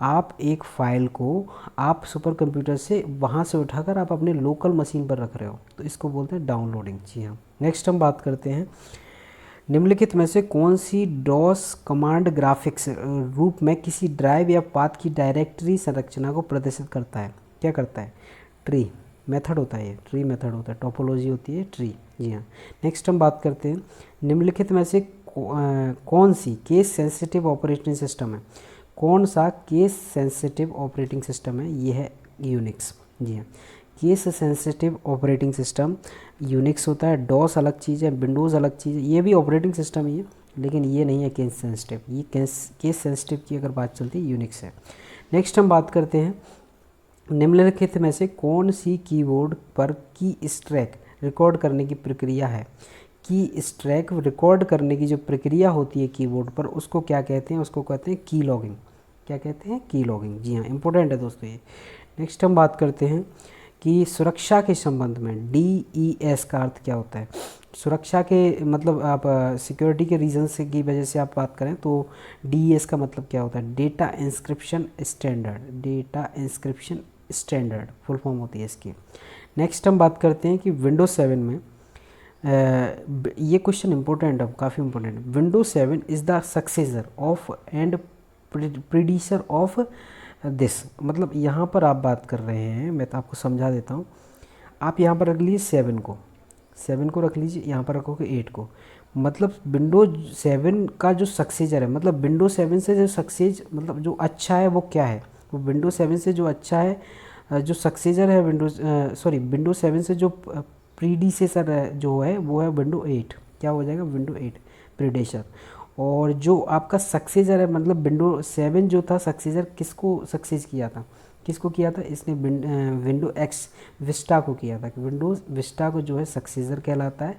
आप एक फ़ाइल को आप सुपर कंप्यूटर से वहाँ से उठाकर आप अपने लोकल मशीन पर रख रहे हो, तो इसको बोलते हैं डाउनलोडिंग। जी हाँ। नेक्स्ट हम बात करते हैं, निम्नलिखित में से कौन सी डॉस कमांड ग्राफिक्स रूप में किसी ड्राइव या पाथ की डायरेक्टरी संरचना को प्रदर्शित करता है? क्या करता है? ट्री मेथड होता है, ये ट्री मेथड होता है, टोपोलॉजी होती है ट्री। जी हाँ। नेक्स्ट हम बात करते हैं, निम्नलिखित में से कौन सी केस सेंसिटिव ऑपरेटिंग सिस्टम है? कौन सा केस सेंसिटिव ऑपरेटिंग सिस्टम है? ये है यूनिक्स। जी हाँ। Case sensitive operating system Unix होता है। डॉस अलग चीज़ है, विंडोज़ अलग चीज़ है, ये भी ऑपरेटिंग सिस्टम ही है लेकिन ये नहीं है केस सेंसिटिव। ये केस सेंसिटिव की अगर बात चलती है यूनिक्स है। नेक्स्ट हम बात करते हैं, निम्नलिखित में से कौन सी कीबोर्ड पर की स्ट्रैक रिकॉर्ड करने की प्रक्रिया है? की स्ट्रैक रिकॉर्ड करने की जो प्रक्रिया होती है कीबोर्ड पर, उसको क्या कहते हैं? उसको कहते हैं की लॉगिंग। क्या कहते हैं? की लॉगिंग। जी हाँ, इंपॉर्टेंट है दोस्तों ये। नेक्स्ट हम बात करते हैं कि सुरक्षा के संबंध में DES का अर्थ क्या होता है? सुरक्षा के मतलब आप सिक्योरिटी के रीज़न से की वजह से आप बात करें तो DES का मतलब क्या होता है? Data inscription standard. Data inscription standard full form होती है इसकी। नेक्स्ट हम बात करते हैं कि विंडोज 7 में ये क्वेश्चन इंपॉर्टेंट है, काफ़ी इंपॉर्टेंट है। Windows 7 is the successor of and predecessor of this. मतलब यहाँ पर आप बात कर रहे हैं, मैं तो आपको समझा देता हूँ। आप यहाँ पर रख लीजिए 7 को रख लीजिए, यहाँ पर रखोगे 8 को। मतलब विंडोज 7 का जो सक्सेसर है, मतलब विंडोज 7 से जो सक्सेस मतलब जो अच्छा है वो क्या है? वो विंडोज 7 से जो अच्छा है, जो सक्सेसर है विंडोज 7 से जो प्रीडिसेसर है जो है वो है विंडो 8। क्या हो जाएगा? Window 8 predecessor. और जो आपका सक्सेसर है, मतलब विंडो 7 जो था सक्सेसर, किसको सक्सेस किया था? किसको किया था? इसने विंडो एक्स विस्टा को किया था। कि विंडोज़ विस्टा को जो है सक्सेसर कहलाता है,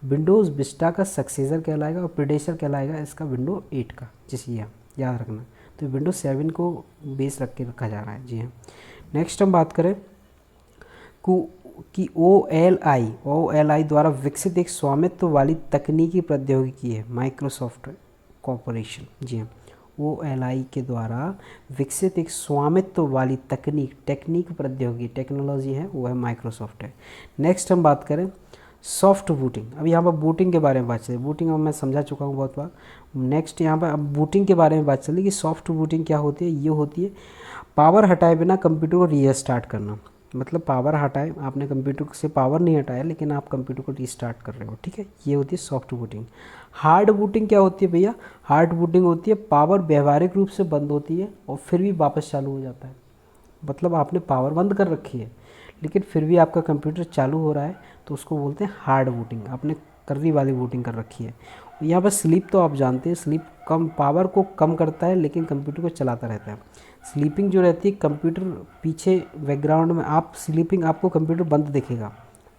विंडोज़ विस्टा का सक्सेसर कहलाएगा और प्रीडेसर कहलाएगा इसका विंडो 8 का। जिसे याद रखना। तो विंडो 7 को बेस रख के रखा जा रहा है। जी हाँ। नेक्स्ट हम बात करें कि OLI द्वारा विकसित एक स्वामित्व वाली तकनीकी प्रौद्योगिकी है माइक्रोसॉफ्ट कॉरपोरेशन। जी हाँ। OLI के द्वारा विकसित एक स्वामित्व वाली टेक्निक प्रौद्योगिकी टेक्नोलॉजी है, वो है माइक्रोसॉफ्ट है। नेक्स्ट हम बात करें सॉफ्ट बूटिंग। अब यहाँ पर बूटिंग के बारे में बात चली, बूटिंग अब मैं समझा चुका हूँ बहुत बार। नेक्स्ट यहाँ पर अब बूटिंग के बारे में बात चली कि सॉफ्ट बूटिंग क्या होती है? ये होती है पावर हटाए बिना कंप्यूटर को रीस्टार्ट करना। मतलब पावर हटाए, आपने कंप्यूटर से पावर नहीं हटाया लेकिन आप कंप्यूटर को रीस्टार्ट कर रहे हो, ठीक है, ये होती है सॉफ्ट बूटिंग। हार्ड बूटिंग क्या होती है भैया? हार्ड बूटिंग होती है पावर व्यावहारिक रूप से बंद होती है और फिर भी वापस चालू हो जाता है। मतलब आपने पावर बंद कर रखी है लेकिन फिर भी आपका कंप्यूटर चालू हो रहा है, तो उसको बोलते हैं हार्ड बूटिंग। आपने कर्री वाली बूटिंग कर रखी है। यहाँ पर स्लीप तो आप जानते हैं, स्लीप कम पावर को कम करता है लेकिन कंप्यूटर को चलाता रहता है। स्लीपिंग जो रहती है, कंप्यूटर पीछे बैकग्राउंड में आप स्लीपिंग, आपको कंप्यूटर बंद दिखेगा,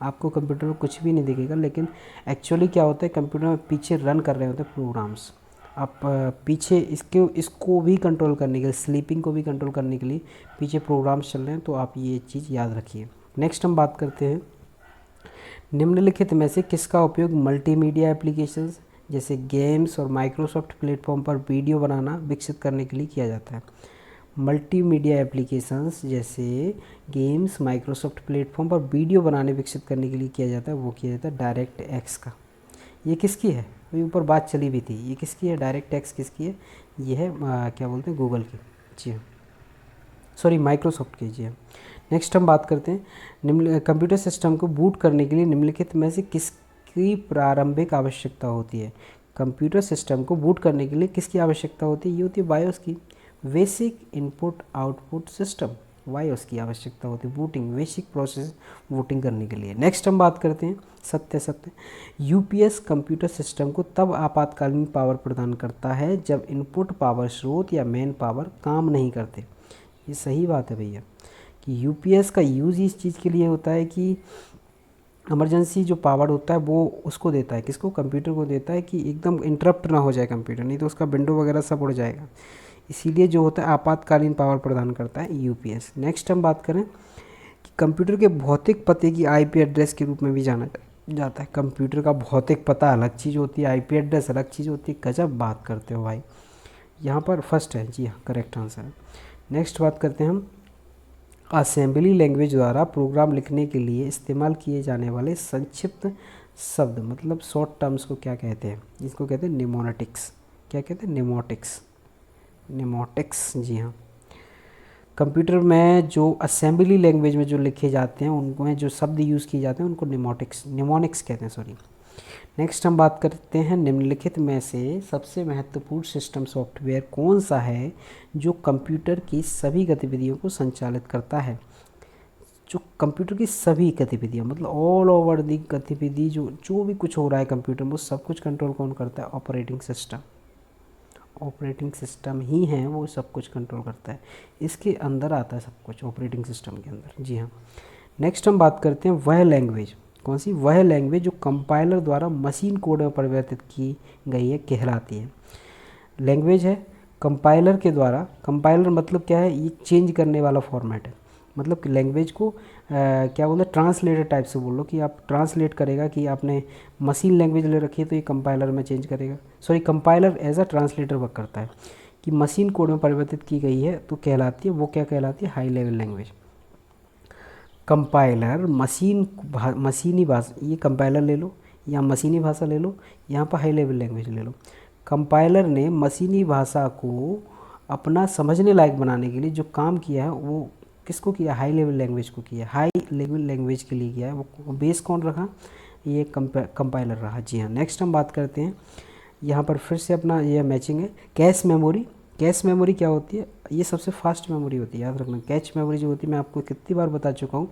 आपको कंप्यूटर में कुछ भी नहीं दिखेगा, लेकिन एक्चुअली क्या होता है कंप्यूटर में पीछे रन कर रहे होते हैं प्रोग्राम्स। आप पीछे इसको भी कंट्रोल करने के लिए, स्लीपिंग को भी कंट्रोल करने के लिए पीछे प्रोग्राम्स चल रहे हैं, तो आप ये चीज़ याद रखिए। नेक्स्ट हम बात करते हैं, निम्नलिखित में से किसका उपयोग मल्टीमीडिया एप्लीकेशंस जैसे गेम्स और माइक्रोसॉफ्ट प्लेटफॉर्म पर वीडियो बनाना विकसित करने के लिए किया जाता है? मल्टीमीडिया एप्लीकेशंस जैसे गेम्स माइक्रोसॉफ्ट प्लेटफॉर्म पर वीडियो बनाने विकसित करने के लिए किया जाता है, वो किया जाता है डायरेक्ट एक्स का। ये किसकी है? अभी ऊपर बात चली भी थी, ये किसकी है? डायरेक्ट एक्स किसकी है? ये है क्या बोलते हैं, गूगल की। जी हाँ, सॉरी माइक्रोसॉफ्ट की। जी हाँ। नेक्स्ट हम बात करते हैं, निम्न कंप्यूटर सिस्टम को बूट करने के लिए निम्नलिखित में से किसकी प्रारंभिक आवश्यकता होती है? कंप्यूटर सिस्टम को बूट करने के लिए किसकी आवश्यकता होती है? ये होती है बायोस की, basic input output system, BIOS की आवश्यकता होती है बूटिंग, बेसिक प्रोसेस बूटिंग करने के लिए। नेक्स्ट हम बात करते हैं सत्य। यूपीएस कंप्यूटर सिस्टम को तब आपातकालीन पावर प्रदान करता है जब इनपुट पावर स्रोत या मेन पावर काम नहीं करते। ये सही बात है भैया कि यूपीएस का यूज़ इस चीज़ के लिए होता है कि इमरजेंसी जो पावर होता है वो उसको देता है, किसको? कंप्यूटर को देता है कि एकदम इंटरप्ट ना हो जाए कंप्यूटर, नहीं तो उसका विंडो वगैरह सब उड़ जाएगा। इसीलिए जो होता है आपातकालीन पावर प्रदान करता है यूपीएस। नेक्स्ट हम बात करें कि कंप्यूटर के भौतिक पते की आईपी एड्रेस के रूप में भी जाना जाता है। कंप्यूटर का भौतिक पता अलग चीज़ होती है, आईपी एड्रेस अलग चीज़ होती है। गजब बात करते हो भाई, यहाँ पर फर्स्ट है जी हाँ, करेक्ट आंसर है। नेक्स्ट बात करते हैं हम, असेंबली लैंग्वेज द्वारा प्रोग्राम लिखने के लिए इस्तेमाल किए जाने वाले संक्षिप्त शब्द मतलब शॉर्ट टर्म्स को क्या कहते हैं? इसको कहते हैं निमोनिटिक्स। क्या कहते हैं? निमोटिक्स। निमोटिक्स जी हाँ। कंप्यूटर में जो असेंबली लैंग्वेज में जो लिखे जाते हैं उनमें जो शब्द यूज़ किए जाते हैं उनको निमोनिक्स कहते हैं, सॉरी। नेक्स्ट हम बात करते हैं, निम्नलिखित में से सबसे महत्वपूर्ण सिस्टम सॉफ्टवेयर कौन सा है जो कंप्यूटर की सभी गतिविधियों को संचालित करता है? जो कंप्यूटर की सभी गतिविधियाँ मतलब ऑल ओवर दी गतिविधि, जो भी कुछ हो रहा है कंप्यूटर में, वो सब कुछ कंट्रोल कौन करता है? Operating system. ऑपरेटिंग सिस्टम ही है वो सब कुछ कंट्रोल करता है, इसके अंदर आता है सब कुछ, ऑपरेटिंग सिस्टम के अंदर जी हाँ। नेक्स्ट हम बात करते हैं, वह लैंग्वेज कौन सी? वह लैंग्वेज जो कंपाइलर द्वारा मशीन कोड में परिवर्तित की गई है कहलाती है। लैंग्वेज है कंपाइलर के द्वारा, कंपाइलर मतलब क्या है? ये चेंज करने वाला फॉर्मेट है। मतलब कि लैंग्वेज को क्या बोलते हैं, ट्रांसलेटर टाइप से बोल लो कि आप ट्रांसलेट करेगा कि आपने मशीन लैंग्वेज ले रखी है तो ये कंपाइलर में चेंज करेगा। Sorry, compiler as a translator work करता है कि मशीन कोड में परिवर्तित की गई है तो कहलाती है, वो क्या कहलाती है? High level language. कंपाइलर मशीनी भाषा, ये कंपाइलर ले लो या मशीनी भाषा ले लो, यहाँ पर हाई लेवल लैंग्वेज ले लो। कंपाइलर ने मशीनी भाषा को अपना समझने लायक बनाने के लिए जो काम किया है वो किसको किया? हाई लेवल लैंग्वेज को किया, हाई लेवल लैंग्वेज के लिए किया है। वो बेस कौन रखा? ये कंपाइलर रहा जी हाँ। नेक्स्ट हम बात करते हैं, यहाँ पर फिर से अपना ये मैचिंग है, कैश मेमोरी। कैश मेमोरी क्या होती है? ये सबसे फास्ट मेमोरी होती है, याद रखना। कैच मेमोरी जो होती है, मैं आपको कितनी बार बता चुका हूँ,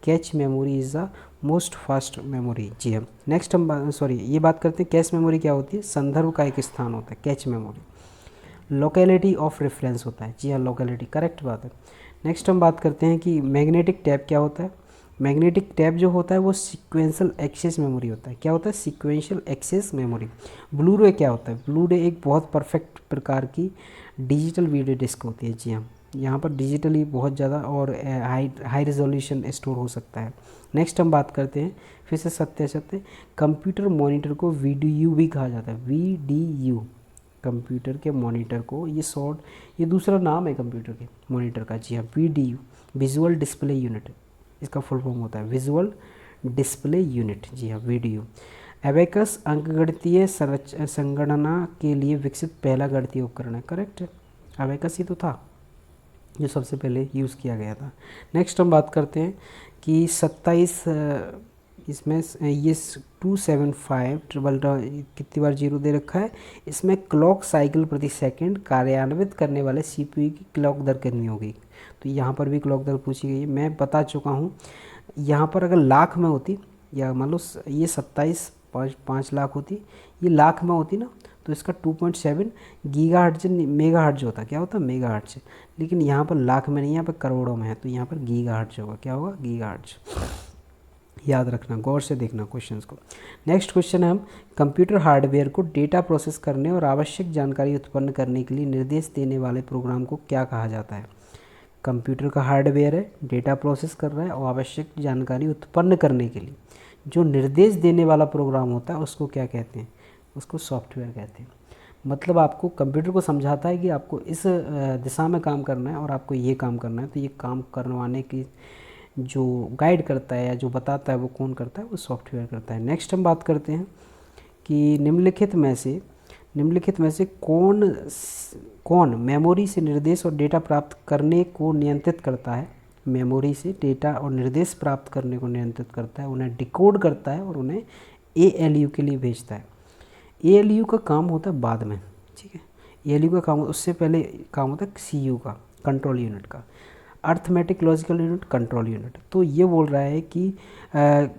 cache memory is the most fast memory जी हाँ। नेक्स्ट हम ये बात करते हैं, कैश मेमोरी क्या होती है? संदर्भ का एक स्थान होता है cache memory. Locality of reference होता है जी हाँ, लोकेलिटी, करेक्ट बात है। नेक्स्ट हम बात करते हैं कि मैग्नेटिक टैब क्या होता है? मैग्नेटिक टैब जो होता है वो सीक्वेंशियल एक्सेस मेमोरी होता है। क्या होता है? Sequential access memory. ब्लू रे क्या होता है? ब्लू रे एक बहुत परफेक्ट प्रकार की डिजिटल वीडियो डिस्क होती है जी हाँ। यहाँ पर डिजिटली बहुत ज़्यादा और हाई रेजोल्यूशन स्टोर हो सकता है। नेक्स्ट हम बात करते हैं फिर से सत्य कंप्यूटर मॉनिटर को VDU भी कहा जाता है, VDU। कंप्यूटर के मॉनिटर को, ये दूसरा नाम है कंप्यूटर के मॉनिटर का जी हाँ, VDU, विजुअल डिस्प्ले यूनिट, इसका फुल फॉर्म होता है विजुअल डिस्प्ले यूनिट जी हाँ, VDU। एबेकस अंकगणितीय संगणना के लिए विकसित पहला गणितीय उपकरण है, करेक्ट है। एबेकस ही तो था जो सबसे पहले यूज़ किया गया था। नेक्स्ट हम बात करते हैं कि 27 इसमें ये 275 कितनी बार जीरो दे रखा है, इसमें क्लॉक साइकिल प्रति सेकंड कार्यान्वित करने वाले CPU की क्लॉक दर कितनी होगी? तो यहाँ पर भी क्लॉक दर पूछी गई है, मैं बता चुका हूँ। यहाँ पर अगर लाख में होती, या मान लो ये 5 लाख होती, ये लाख में होती ना, तो इसका 2.7 गीगाहर्ट्ज मेगाहर्ट्ज होता। क्या होता? मेगाहर्ट्ज। लेकिन यहाँ पर लाख में नहीं, यहाँ पर करोड़ों में है, तो यहाँ पर गीगाहर्ट्ज होगा। क्या होगा? गीगाहर्ट्ज। याद रखना, गौर से देखना क्वेश्चंस को। नेक्स्ट क्वेश्चन है, हम कंप्यूटर हार्डवेयर को डेटा प्रोसेस करने और आवश्यक जानकारी उत्पन्न करने के लिए निर्देश देने वाले प्रोग्राम को क्या कहा जाता है? कंप्यूटर का हार्डवेयर है, डेटा प्रोसेस कर रहा है और आवश्यक जानकारी उत्पन्न करने के लिए जो निर्देश देने वाला प्रोग्राम होता है उसको क्या कहते हैं? उसको सॉफ्टवेयर कहते हैं। मतलब आपको कंप्यूटर को समझाता है कि आपको इस दिशा में काम करना है और आपको ये काम करना है, तो ये काम करवाने की जो गाइड करता है या जो बताता है वो कौन करता है? वो सॉफ्टवेयर करता है। नेक्स्ट हम बात करते हैं कि निम्नलिखित में से कौन मेमोरी से निर्देश और डेटा प्राप्त करने को नियंत्रित करता है? मेमोरी से डेटा और निर्देश प्राप्त करने को नियंत्रित करता है, उन्हें डिकोड करता है और उन्हें ALU के लिए भेजता है। ALU का काम होता है बाद में, ठीक है। ALU का काम, उससे पहले काम होता है CU का, कंट्रोल यूनिट का, arithmetic logical unit, control unit. तो ये बोल रहा है कि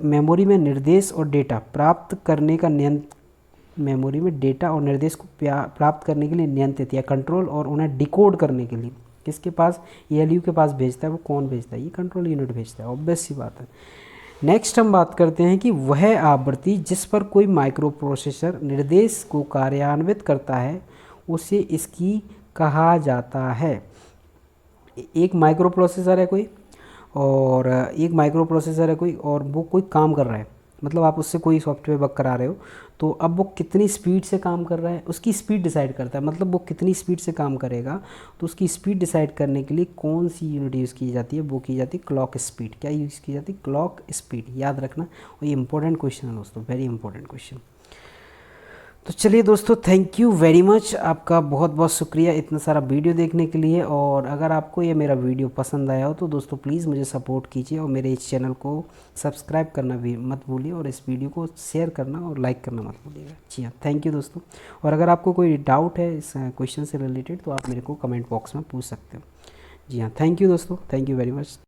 मेमोरी में निर्देश और डेटा प्राप्त करने का मेमोरी में डेटा और निर्देश को प्राप्त करने के लिए नियंत्रित या कंट्रोल और उन्हें डिकोड करने के लिए किसके पास? ALU के पास भेजता है। वो कौन भेजता है? ये कंट्रोल यूनिट भेजता है, ऑब्वियस सी बात है। नेक्स्ट हम बात करते हैं कि वह आवृत्ति जिस पर कोई माइक्रो प्रोसेसर निर्देश को कार्यान्वित करता है उसे इसकी कहा जाता है। एक माइक्रो प्रोसेसर है कोई और वो कोई काम कर रहा है, मतलब आप उससे कोई सॉफ्टवेयर वर्क करा रहे हो, तो अब वो कितनी स्पीड से काम कर रहा है उसकी स्पीड डिसाइड करता है, मतलब वो कितनी स्पीड से काम करेगा। तो उसकी स्पीड डिसाइड करने के लिए कौन सी यूनिट यूज़ की जाती है, वो की जाती है क्लॉक स्पीड। क्या यूज़ की जाती है? क्लॉक स्पीड, याद रखना। और ये इंपॉर्टेंट क्वेश्चन है दोस्तों, वेरी इंपॉर्टेंट क्वेश्चन। तो चलिए दोस्तों, थैंक यू वेरी मच, आपका बहुत बहुत शुक्रिया इतना सारा वीडियो देखने के लिए। और अगर आपको ये मेरा वीडियो पसंद आया हो तो दोस्तों प्लीज़ मुझे सपोर्ट कीजिए और मेरे इस चैनल को सब्सक्राइब करना भी मत भूलिए, और इस वीडियो को शेयर करना और लाइक करना मत भूलिएगा। जी हाँ, थैंक यू दोस्तों। और अगर आपको कोई डाउट है इस क्वेश्चन से रिलेटेड तो आप मेरे को कमेंट बॉक्स में पूछ सकते हो। जी हाँ, थैंक यू दोस्तों, थैंक यू वेरी मच।